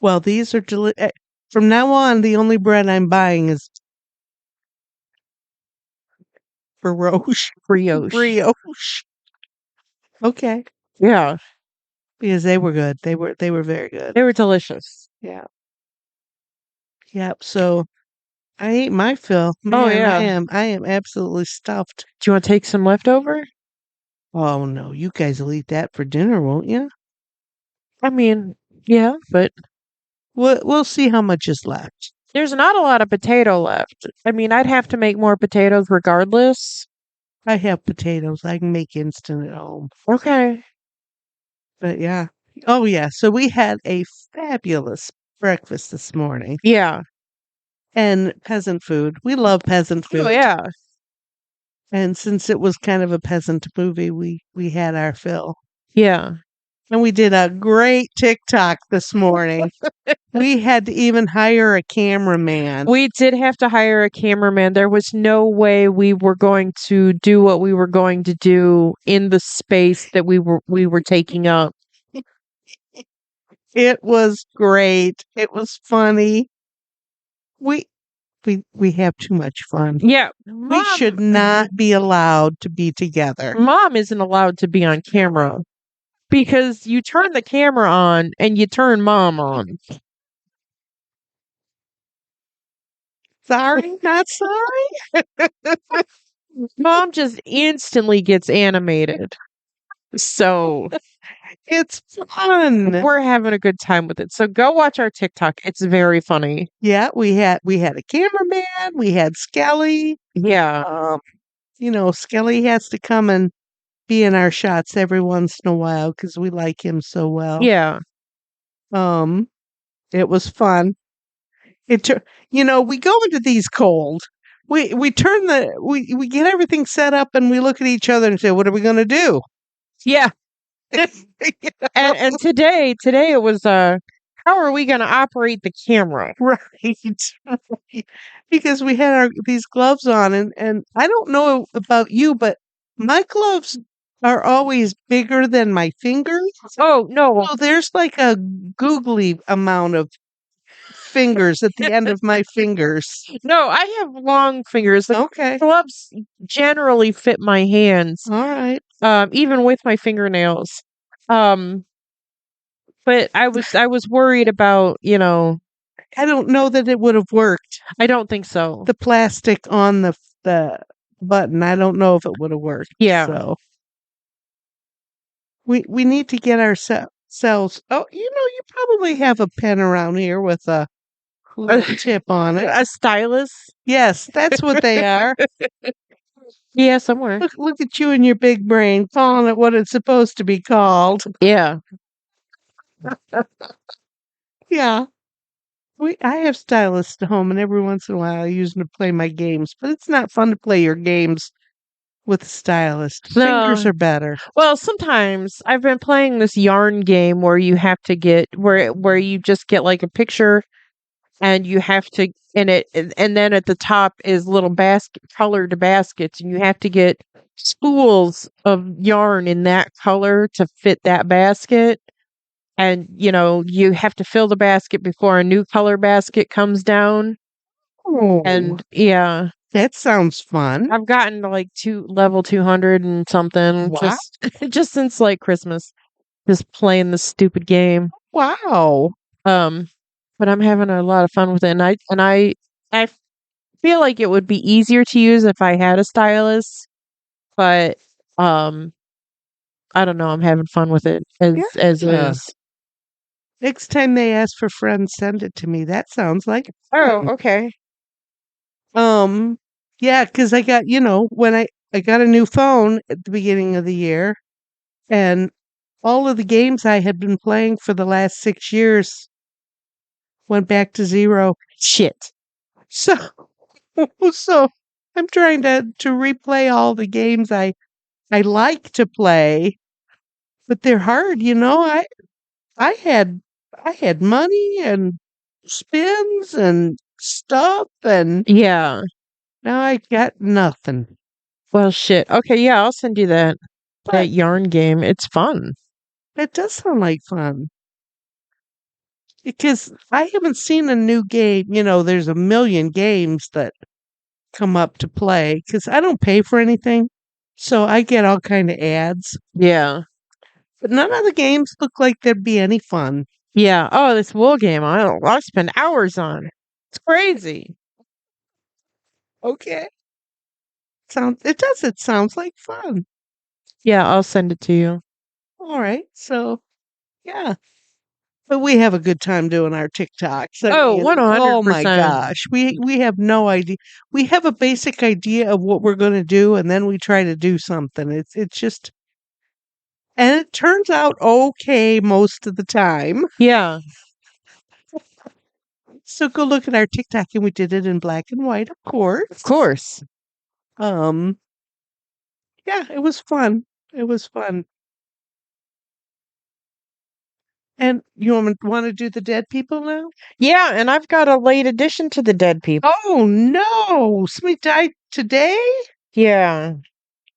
Well, these are from now on, the only bread I'm buying is brioche. Brioche. Okay. Yeah. Because they were good. They were very good. They were delicious. Yeah. Yep. So I ate my fill. Man, Oh yeah. I am absolutely stuffed. Do you want to take some leftover? Oh no, you guys will eat that for dinner, won't you? I mean, yeah, but We'll see how much is left. there's not a lot of potato left. I mean, I'd have to make more potatoes regardless. I have potatoes. I can make instant at home. Okay. But yeah. Oh yeah. So we had a fabulous breakfast this morning. Yeah. And peasant food. We love peasant food. Oh yeah. And since it was kind of a peasant movie, we had our fill. Yeah. And we did a great TikTok this morning. We had to even hire a cameraman. We did have to hire a cameraman. There was no way we were going to do what we were going to do in the space that we were taking up. It was great. It was funny. We have too much fun. Yeah. We should not be allowed to be together. Mom isn't allowed to be on camera because you turn the camera on and you turn mom on. Sorry, not sorry. Mom just instantly gets animated. So It's fun. we're having a good time with it. So go watch our TikTok. It's very funny. Yeah, we had a cameraman, we had Skelly. Yeah. Skelly has to come and be in our shots every once in a while because we like him so well. Yeah. Um, it was fun. We go into these cold. We turn we get everything set up and we look at each other and say, "What are we going to do?" Yeah. You And today it was how are we going to operate the camera? Right. Right. Because we had these gloves on and I don't know about you, but my gloves are always bigger than my fingers. Oh, no. So there's like a googly amount of fingers at the end of my fingers. No, I have long fingers. The Okay. gloves generally fit my hands, All right. even with my fingernails. Um, but I was worried about, I don't know that it would have worked. I don't think so. The plastic on the button, I don't know if it would have worked. Yeah. So we need to get ourselves. Oh, you probably have a pen around here with a little tip on it. A stylus? Yes, that's what they are. Yeah, somewhere. Look at you and your big brain calling it what it's supposed to be called. Yeah. Yeah. I have stylists at home, and every once in a while I use them to play my games, but it's not fun to play your games with a stylist. Fingers No. are better. Well, sometimes I've been playing this yarn game where you have to get where you just get like a picture and you have to and then at the top is little colored baskets and you have to get spools of yarn in that color to fit that basket. And you have to fill the basket before a new color basket comes down. Oh, And yeah, that sounds fun. I've gotten to like level 200 and something Wow. just since like Christmas, just playing this stupid game. Wow. Um, but I'm having a lot of fun with it, and I feel like it would be easier to use if I had a stylus, but um, I don't know. I'm having fun with it as Yeah. is. Next time they ask for friends, send it to me. That sounds like Oh, fun. okay. Yeah, because I got, when I got a new phone at the beginning of the year, and all of the games I had been playing for the last 6 years went back to zero. Shit. So, so I'm trying to replay all the games I like to play, but they're hard, I had I had money and spins and stuff, and Yeah. now I got nothing. Well, shit. Okay, yeah, I'll send you that But yarn game. It's fun. it does sound like fun because I haven't seen a new game. There's a million games that come up to play because I don't pay for anything, so I get all kind of ads. Yeah. But none of the games look like there'd be any fun. Yeah. Oh, this wool game. I'll spend hours on. It's crazy. Okay, it sounds like fun. Yeah, I'll send it to you. All right, so yeah. But we have a good time doing our TikToks. Oh, Oh my 100%. gosh. We have no idea. We have a basic idea of what we're going to do and then we try to do something. It's just and it turns out okay most of the time. Yeah. So go look at our TikTok and we did it in black and white, of course. Of course. Um yeah, it was fun. It was fun. And you want to do the dead people now? Yeah, and I've got a late addition to the dead people. Oh no. Somebody died today? Yeah.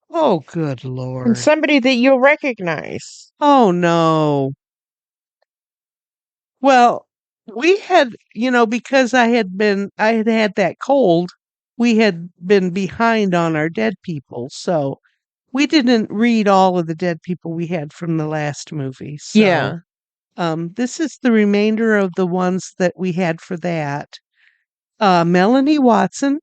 Oh, good And Lord. somebody that you'll recognize. Oh, no. Well, we had, because I had had that cold, we had been behind on our dead people. So we didn't read all of the dead people we had from the last movie. So, Yeah. this is the remainder of the ones that we had for that. Melanie Watson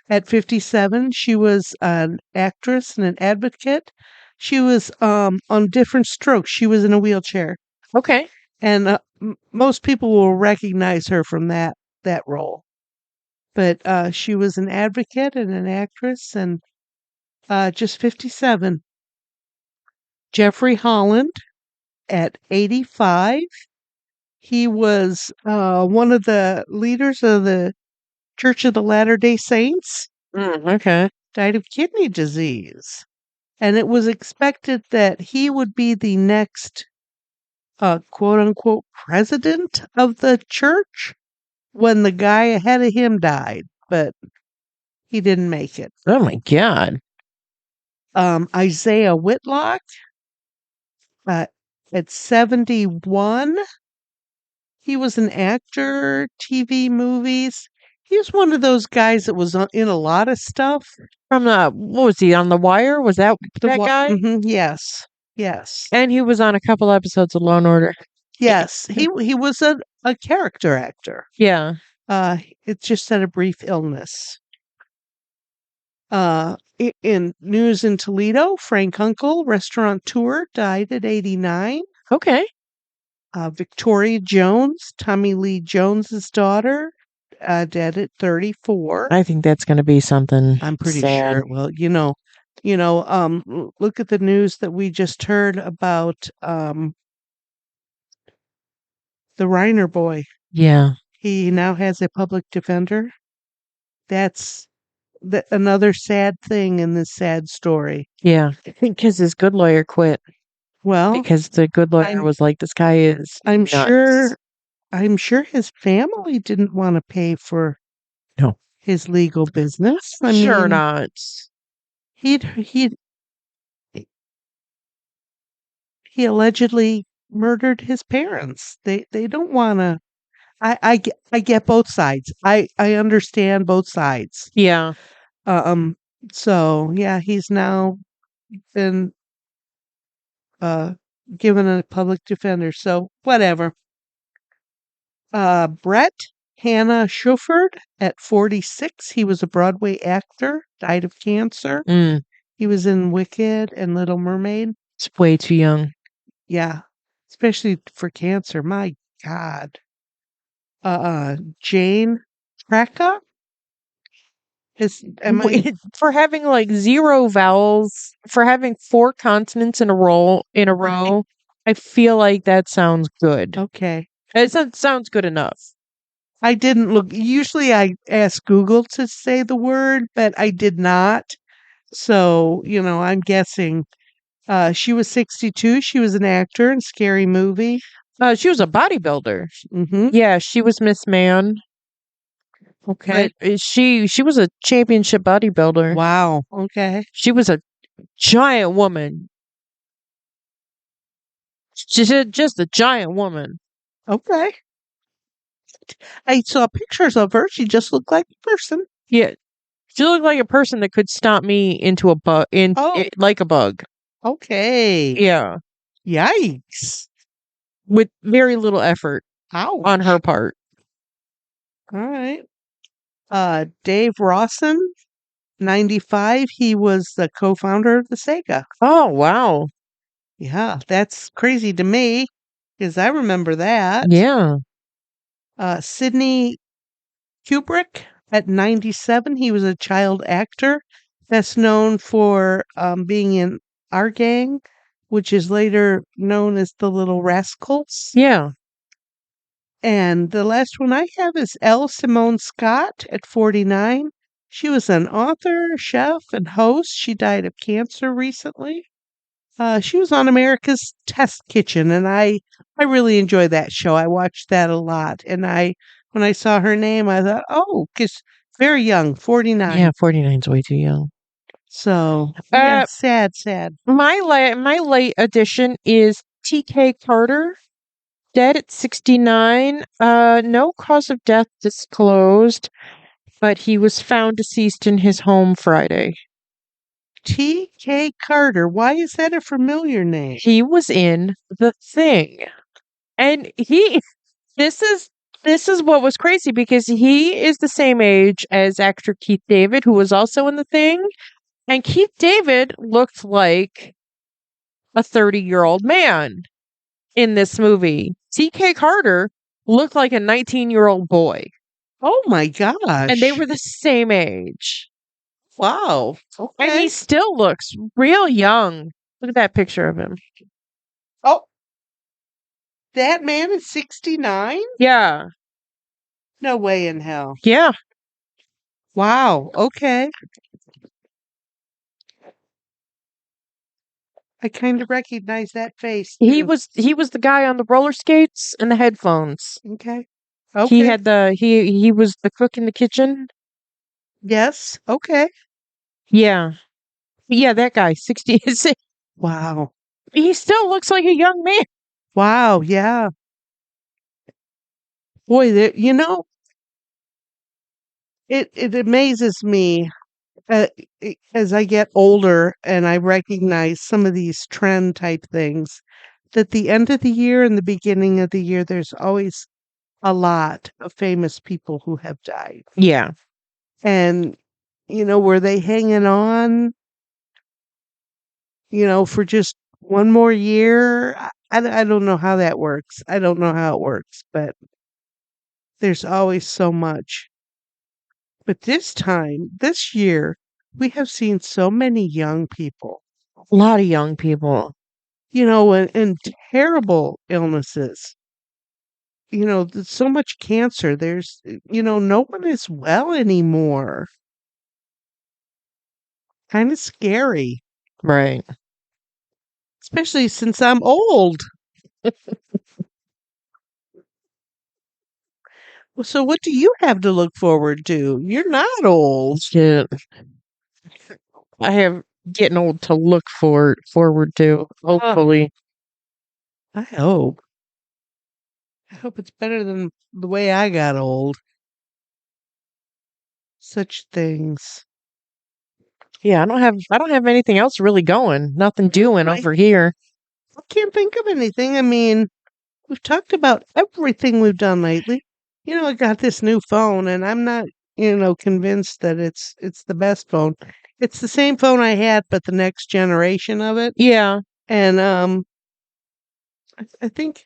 at 57. She was an actress and an advocate. She was on different strokes. She was in a wheelchair, Okay. and most people will recognize her from that role. But she was an advocate and an actress, and just 57. Jeffrey Holland at 85. He was one of the leaders of the Church of the Latter-day Saints, Okay. died of kidney disease. And it was expected that he would be the next quote unquote president of the church when the guy ahead of him died, but he didn't make it. Oh my God. Isaiah Whitlock at 71. He was an actor, TV, movies. He was one of those guys that was in a lot of stuff. From the, what was he on The Wire? Was that guy? Yes. Yes. And he was on a couple episodes of Law and Order. Yes. He was a character actor. Yeah. It's just had a brief illness. In news in Toledo, Frank Uncle, restaurateur, died at 89. Okay. Victoria Jones, Tommy Lee Jones's daughter, dead at 34. I think that's going to be something. I'm pretty sad. sure. Well, look at the news that we just heard about the Reiner boy. Yeah. He now has a public defender. That's another sad thing in this sad story. Yeah. I think because his good lawyer quit. Well, Because the good lawyer was like, this guy is I'm nuts. I'm sure his family didn't want to pay for No. his legal business. I Sure mean, not. he allegedly murdered his parents. They don't want to. I get both sides. I understand both sides. Yeah. So yeah, he's now been given a public defender. So whatever. Brett Hannah Schuford at 46. He was a Broadway actor, died of cancer. Mm. He was in Wicked and Little Mermaid. It's way too young. Yeah, especially for cancer. My God. Jane Krakauer For having like 0 vowels, for having 4 consonants in a row, I feel like that sounds good. Okay. It sounds good enough. I didn't look. Usually I ask Google to say the word, but I did not. So, I'm guessing. She was 62. She was an actor in Scary Movie. She was a bodybuilder. Mm-hmm. Yeah, she was Miss Man. Okay. She was a championship bodybuilder. Wow. Okay. She was a giant woman. She's just a giant woman. Okay. I saw pictures of her. She just looked like a person. Yeah. She looked like a person that could stomp me into a bug, like a bug. Okay. Yeah. Yikes. With very little effort Ouch. on her part. All right. Dave Rawson, 95. He was the co-founder of the Sega. Oh, wow. Yeah, that's crazy to me because I remember that. Yeah. Sidney Kubrick at 97. He was a child actor, best known for being in Our Gang, which is later known as the Little Rascals. Yeah. And the last one I have is L. Simone Scott at 49. She was an author, chef, and host. She died of cancer recently. She was on America's Test Kitchen, and I really enjoyed that show. I watched that a lot, and when I saw her name, I thought, oh, because very young, 49. Yeah, 49 is way too young. So yeah, sad. My late addition is T.K. Carter, dead at 69. No cause of death disclosed, but he was found deceased in his home Friday. T.K. Carter. Why is that a familiar name? He was in The Thing. And this is this is what was crazy because he is the same age as actor Keith David, who was also in The Thing. And Keith David looked like a 30-year-old man in this movie. TK Carter looked like a 19-year-old boy. Oh my And they gosh. were the same age. Wow. And he Okay. still looks real young. Look at that picture of him. Oh, that man is 69? Yeah. No way in hell. Yeah. Wow. Okay. I kind of recognize that face He too. was he was the guy on the roller skates and the headphones. Okay. He Okay. had he was the cook in the kitchen. Yes. Okay. Yeah. Yeah, that guy, 60. Wow. He still looks like a young man. Wow. Yeah. Boy, it amazes me uh, as I get older and I recognize some of these trend type things that the end of the year and the beginning of the year, there's always a lot of famous people who have died. Yeah. And, were they hanging on, for just one more year? I don't know how that works. I don't know how it works, but there's always so much. But this year, we have seen so many young people, A lot of young people. and terrible illnesses. There's so much cancer. No one is well anymore. Kind of scary, Right. especially since I'm old. Well, so what do you have to look forward to? You're not old. Shit. I have getting old to look forward to, Uh, hopefully. I hope. I hope it's better than the way I got old. Such things. Yeah, I don't have anything else really going. Nothing doing I over here. can't think of anything. I mean, we've talked about everything we've done lately. I got this new phone and I'm not, convinced that it's the best phone. It's the same phone I had, but the next generation of it. Yeah. And I think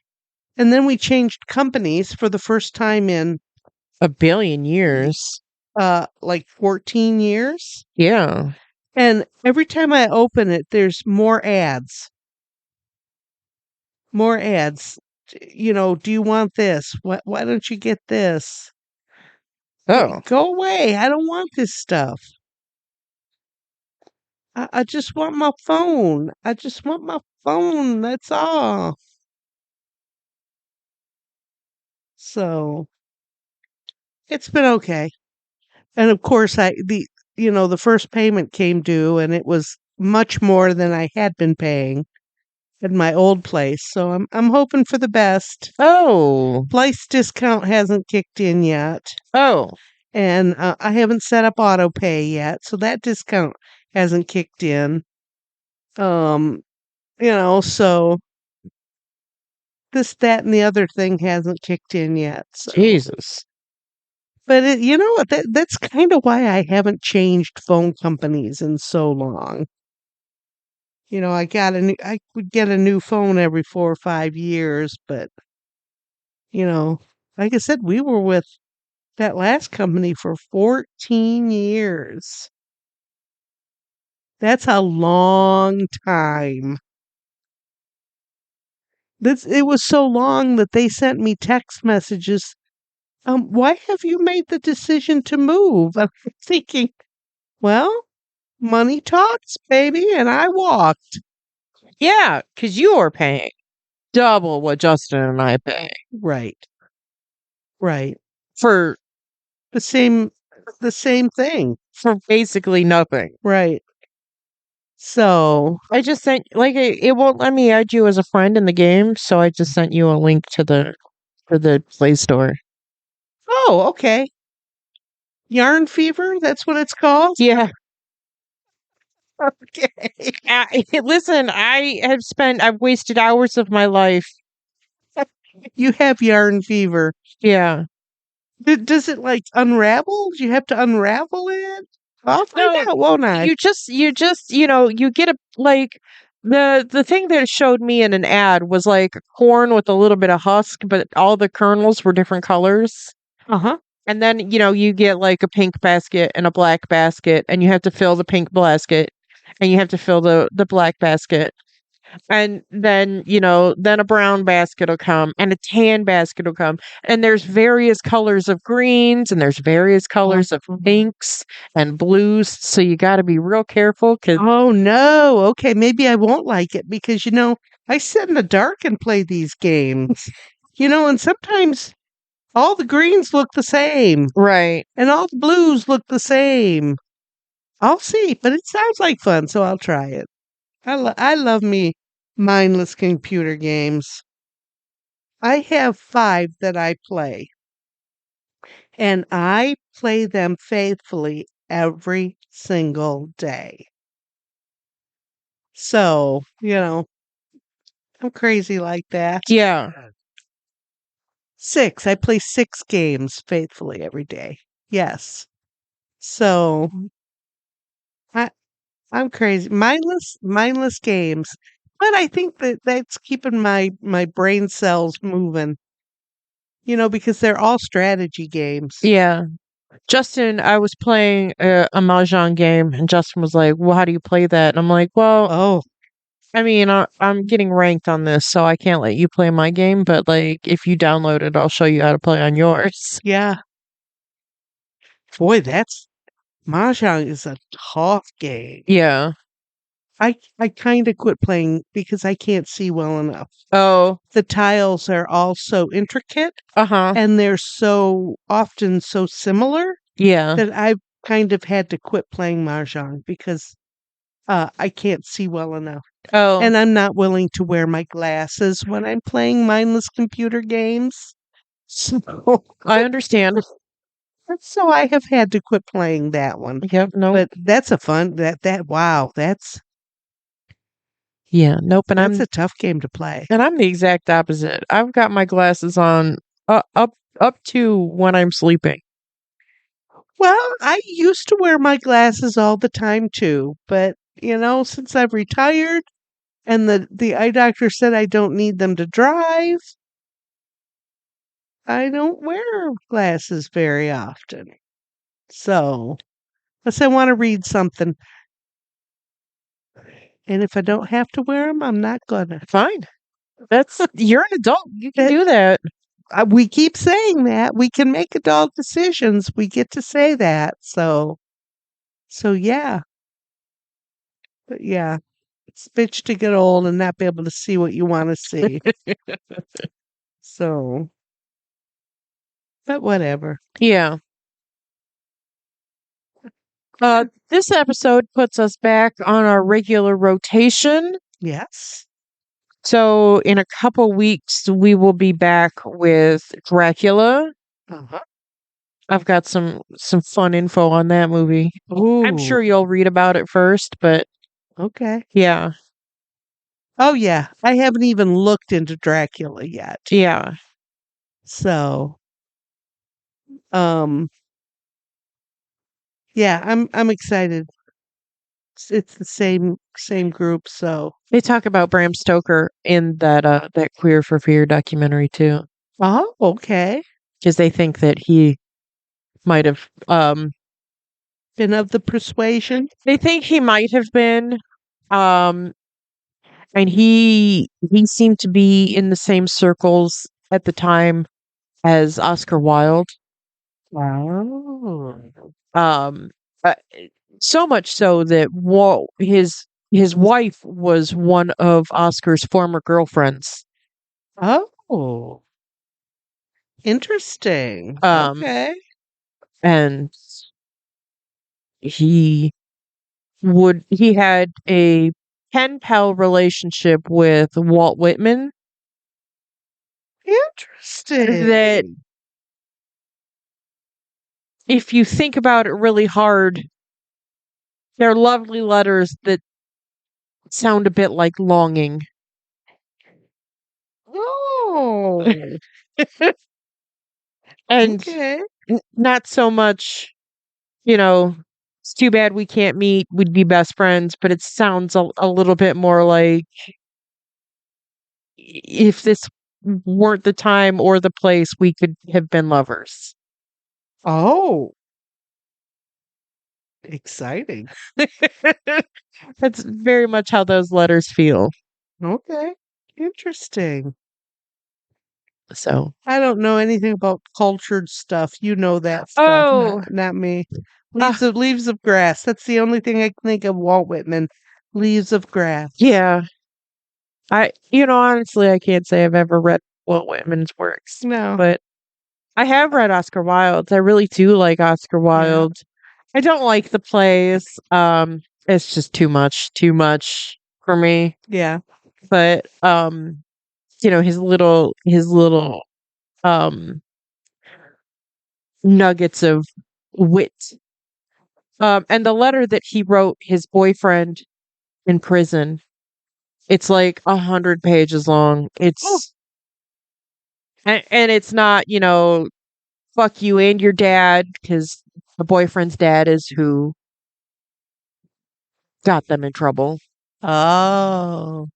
and then we changed companies for the first time in A billion years. like 14 years. Yeah. And every time I open it, there's more ads. More ads. Do you want this? Why don't you get this? Oh. Go away. I don't want this stuff. I just want my phone. I just want my phone. That's all. So it's been okay. And of course, the first payment came due and it was much more than I had been paying at my old place. So I'm hoping for the best. Oh. Place discount hasn't kicked in yet. Oh. And I haven't set up auto pay yet, so that discount hasn't kicked in. Um, so this, that, and the other thing hasn't kicked in yet. So, Jesus. but you know what? That's kind of why I haven't changed phone companies in so long. I would get a new phone every 4 or 5 years, but you know, like I said, we were with that last company for 14 years. That's a long time. It was so long that they sent me text messages. Why have you made the decision to move? I'm thinking, well, money talks, baby, and I walked. Yeah, because you are paying double what Justin and I pay Right, right. for The same thing. for basically nothing. Right. So, I just sent it won't let me add you as a friend in the game, so I just sent you a link to the Play Store. oh, okay. Yarn fever, that's what it's called? Yeah. Okay. Listen, I've wasted hours of my life You have yarn fever. Yeah. Does it like unravel? Do you have to unravel it? I'll find No, out, won't I? you get a like the thing that it showed me in an ad was like corn with a little bit of husk, but all the kernels were different colors. Uh-huh. And then, you get like a pink basket and a black basket, and you have to fill the pink basket and you have to fill the black basket. And then, then a brown basket will come and a tan basket will come. And there's various colors of greens and there's various colors of pinks and blues. So you got to be real careful because, Oh no. Okay, maybe I won't like it because I sit in the dark and play these games. And sometimes all the greens look the same right. and all the blues look the same. I'll see, but it sounds like fun, so I'll try it. I love me mindless computer games. I have 5 that I play, and I play them faithfully every single day. So, I'm crazy like that. Yeah. 6, I play 6 games faithfully every day. Yes. So, I I'm crazy. Mindless games. But I think that that's keeping my brain cells moving, because they're all strategy games. Yeah. Justin, I was playing a Mahjong game and Justin was like, well, how do you play that? And I'm like, well, Oh, I mean, I'm getting ranked on this, so I can't let you play my game, but like if you download it, I'll show you how to play on yours. yeah. Boy, that's Mahjong is a tough game. Yeah. I kind of quit playing because I can't see well enough. Oh, The tiles are all so intricate uh-huh. and they're so often so similar Yeah. that I've kind of had to quit playing Mahjong because I can't see well enough. Oh, And I'm not willing to wear my glasses when I'm playing mindless computer games. So, I understand. so I have had to quit playing that one. Yep, nope. But that's a fun wow, Yeah, nope, that's a tough game to play. and I'm the exact opposite. I've got my glasses on up to when I'm sleeping. Well, I used to wear my glasses all the time too, but since I've retired and the eye doctor said I don't need them to drive, I don't wear glasses very often. So, unless I want to read something, and if I don't have to wear them, I'm not gonna. Fine. You're an adult. You can That do that. we keep saying that we can make adult decisions. We get to say that. So yeah, but yeah, it's a bitch to get old and not be able to see what you want to see. So, but whatever. Yeah. This episode puts us back on our regular rotation. Yes. So in a couple weeks, we will be back with Dracula. Uh-huh. I've got some fun info on that movie. I'm Ooh. sure you'll read about it first, but Okay. yeah, Oh yeah, I haven't even looked into Dracula yet. yeah, So, um, yeah, I'm excited. It's the same group, so. they talk about Bram Stoker in that Queer for Fear documentary too, Oh, okay. because they think that he might have Been of the persuasion. they think he might have been um and he seemed to be in the same circles at the time as Oscar Wilde. Wow. Um, uh, so much so that his wife was one of Oscar's former girlfriends. Oh, interesting. Um, Okay. and he he had a pen pal relationship with Walt Whitman that Interesting. if you think about it really hard, they're lovely letters that sound a bit like longing. Oh, Oh, And okay. not so much, you know, it's too bad we can't meet. We'd be best friends, but it sounds a little bit more like if this weren't the time or the place, we could have been lovers. Oh, exciting. That's very much how those letters feel. Okay. Interesting. So, I don't know anything about cultured stuff. You know that stuff, oh, not me. uh, Leaves of grass. That's the only thing I can think of. Walt Whitman. Leaves of grass. yeah. Honestly, I can't say I've ever read Walt Whitman's works, No. but I have read Oscar Wilde's. I really do like Oscar Yeah. Wilde. I don't like the plays. It's just too much for me. Yeah. But his little um nuggets of wit. And the letter that he wrote his boyfriend in prison, it's like 100 pages long. Oh. And it's not, fuck you and your dad, because the boyfriend's dad is who got them in trouble. Oh.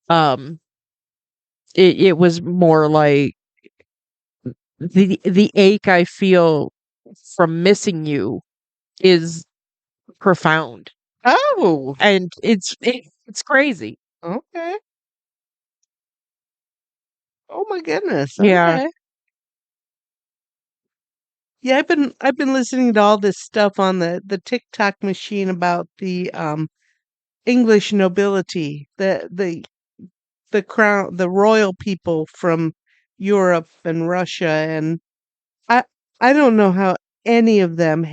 Um, it was more like the ache I feel from missing you is profound, Oh. and it's crazy. Okay. Oh my goodness. Yeah. Okay. Yeah, I've been listening to all this stuff on the TikTok machine about the English nobility, the crown, the royal people from Europe and Russia, and I I don't know how any of them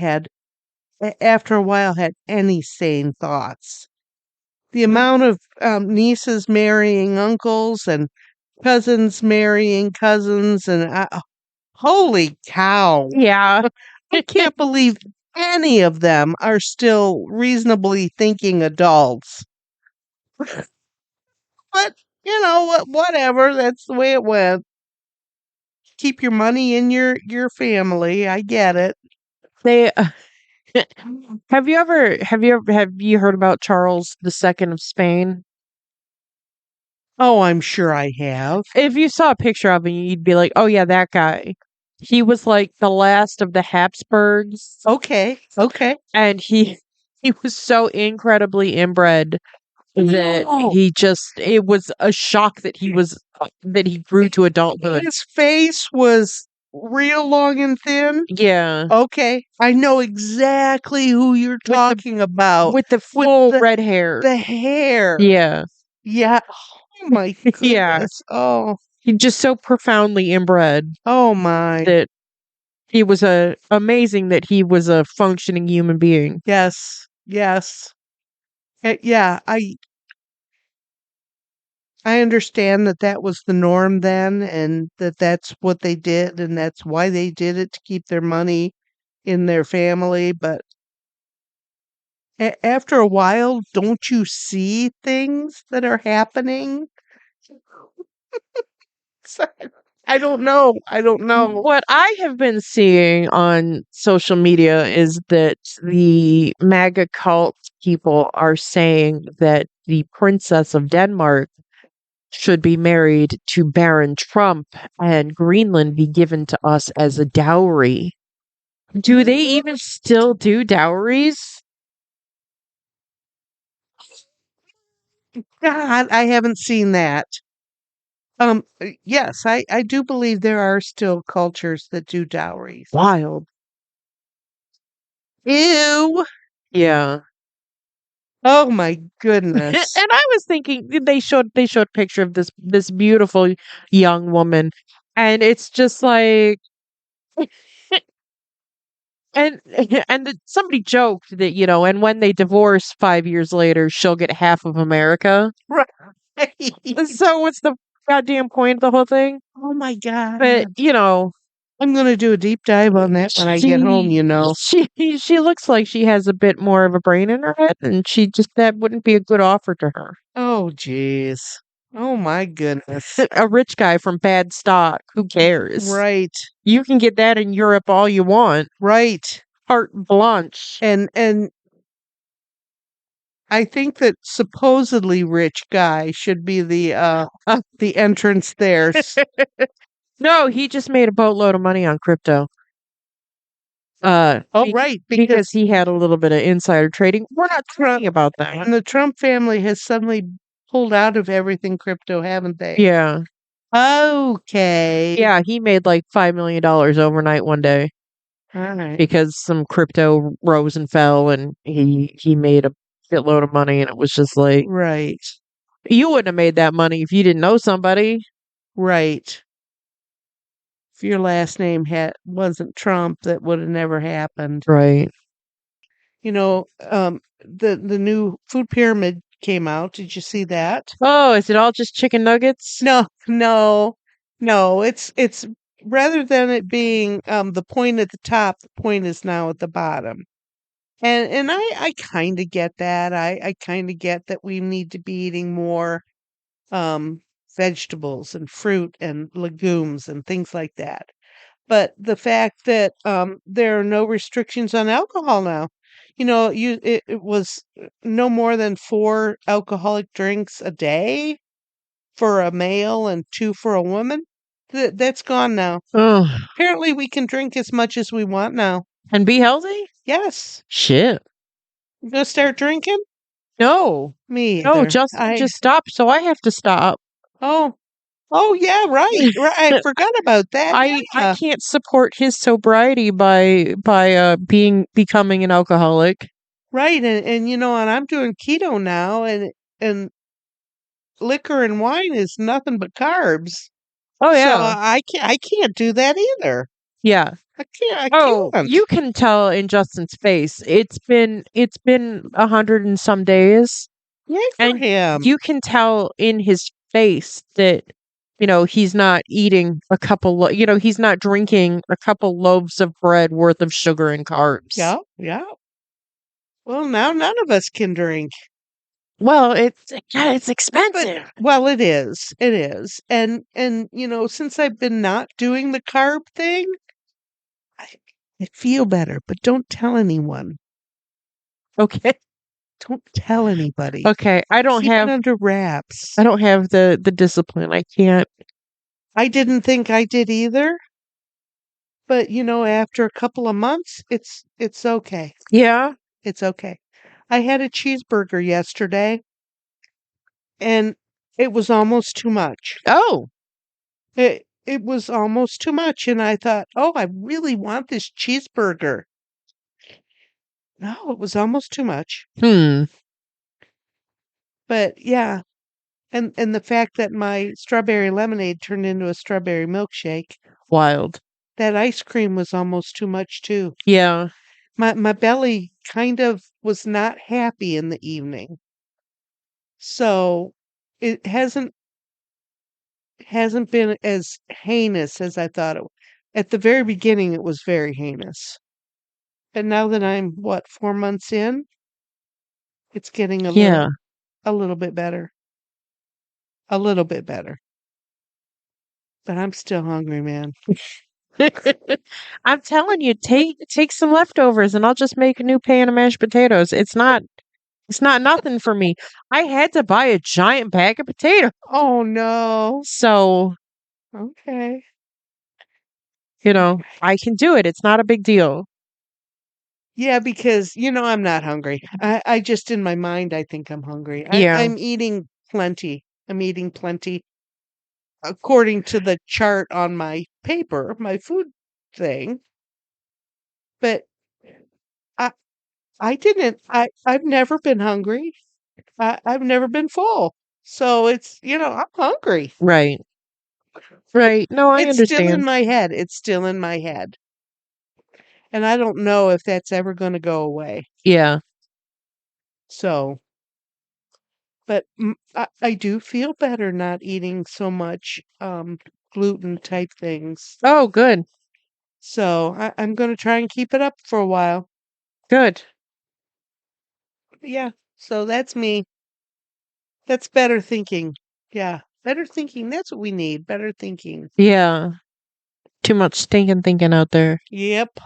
after a while had any sane thoughts. The amount of nieces marrying uncles and cousins marrying cousins, and holy cow! Yeah. I can't believe any of them are still reasonably thinking adults. But you know what? Whatever. That's the way it went. Keep your money in your family. I get it. They have you heard about Charles II of Spain? Oh, I'm sure I have. If you saw a picture of him, you'd be like, "Oh yeah, that guy." He was like the last of the Habsburgs, Okay. Okay. and he was so incredibly inbred that Oh, it was a shock that he grew to adulthood. his face was real long and thin. Yeah, Okay. I know exactly who you're with the talking about with the with full red hair. the hair. Yeah, Yeah. Oh my yeah. goodness. Oh. He's just so profoundly inbred Oh my. that he was amazing that he was a functioning human being. Yes. Yes. Yeah, I understand that that was the norm then, and that that's what they did, and that's why they did it, to keep their money in their family, but after a while, don't you see things that are happening? So, I don't know. I don't know. What I have been seeing on social media is that the MAGA cult people are saying that the Princess of Denmark should be married to Baron Trump and Greenland be given to us as a dowry. Do they even still do dowries? God, I haven't seen that. Yes, I do believe there are still cultures that do dowries. Wild. Ew. Yeah. Oh my And goodness. I was thinking they showed a picture of this beautiful young woman, and it's just like and somebody joked that, and when they divorce 5 years later, she'll get half of America. Right. So what's the goddamn point of the whole thing? Oh my But god. you know, I'm gonna do a deep dive on that when I get home, she you know. she looks like she has a bit more of a brain in her head, and that wouldn't be a good offer to her. Oh jeez. Oh my goodness. A rich guy from bad stock. Who cares? Right. You can get that in Europe all you want. Right. Carte blanche. And I think that supposedly rich guy should be the entrance there. No, he just made a boatload of money on crypto. Oh, right, because Because he had a little bit of insider trading. We're not talking about that. and the Trump family has suddenly pulled out of everything crypto, haven't they? Yeah. Okay. Yeah, he made like $5 million overnight one day All right. because some crypto rose and fell and he made a shitload of money and it was just like Right. you wouldn't have made that money if you didn't know somebody. Right. If your last name wasn't Trump, that would have never happened. Right. You know, the new food pyramid came out. Did you see that? Oh, is it all just chicken nuggets? No, no, no. It's rather than it being the point at the top, the point is now at the bottom. And I kind of get that. I kind of get that we need to be eating more um vegetables and fruit and legumes and things like that. But the fact that there are no restrictions on alcohol now. You know, it was no more than 4 alcoholic drinks a day for a male and 2 for a woman. That's gone now. Oh, Apparently, we can drink as much as we want now. and be healthy? Yes. Shit. You gonna start drinking? No. Me No, either. Justin just stopped, so I have to stop. Oh, oh yeah, right, right. I forgot about that. I Yeah, can't support his sobriety by becoming an alcoholic. right. And you know, and I'm doing keto now, and liquor and wine is nothing but carbs. Oh So yeah. I can't do that either. Yeah. I can't. I Oh, can't. you can tell in Justin's face. It's been 100 and some days, Yay for and him. you can tell in his face that he's not eating he's not drinking a couple loaves of bread worth of sugar and carbs. Yeah, yeah. Well, now none of us can drink. Well, it's But expensive. well, it is. It is. And you know, since I've been not doing the carb thing, I, I feel better, but don't tell anyone. Okay. Don't tell anybody. Okay. Keep it under wraps. I don't have the discipline. I can't. I didn't think I did either, but you know, after a couple of months, it's okay. Yeah. It's okay. I had a cheeseburger yesterday and it was almost too much. Oh. It was almost too much and I thought, "Oh, I really want this cheeseburger." No, it was almost too much. Hmm. But yeah, and the fact that my strawberry lemonade turned into a strawberry milkshake, Wild. that ice cream was almost too much too. Yeah. My belly kind of was not happy in the evening. So it hasn't been as heinous as I thought it. At the very beginning, it was very heinous. But now that I'm, what, 4 months in, it's getting Yeah. a little bit better. A little bit better. But I'm still hungry, man. I'm telling you, take some leftovers and I'll just make a new pan of mashed potatoes. It's not nothing for me. I had to buy a giant bag of potatoes. Oh, no. So, Okay. I can do it. It's not a big deal. Yeah, because, you know, I'm not hungry. I just, in my mind, I think I'm hungry. Yeah. I'm eating plenty. I'm eating plenty according to the chart on my paper, my food thing. But I I've never been hungry. I've never been full. So it's, you know, I'm hungry. Right. Right. No, I It's still in understand. my head. It's still in my head. And I don't know if that's ever going to go away. Yeah. So, but I do feel better not eating so much gluten type things. Oh, good. So I'm going to try and keep it up for a while. Good. Yeah. So that's me. That's better thinking. Yeah. Better thinking. That's what we need. Better thinking. Yeah. Too much stinking thinking out there. Yep.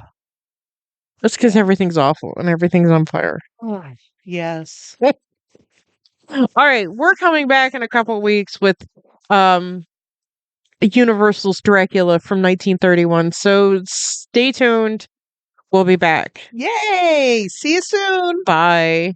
That's because Yeah. everything's awful and everything's on fire. Oh, yes. All right, we're coming back in a couple weeks with um Universal's Dracula from 1931. So stay tuned. We'll be back. Yay. See you soon. Bye.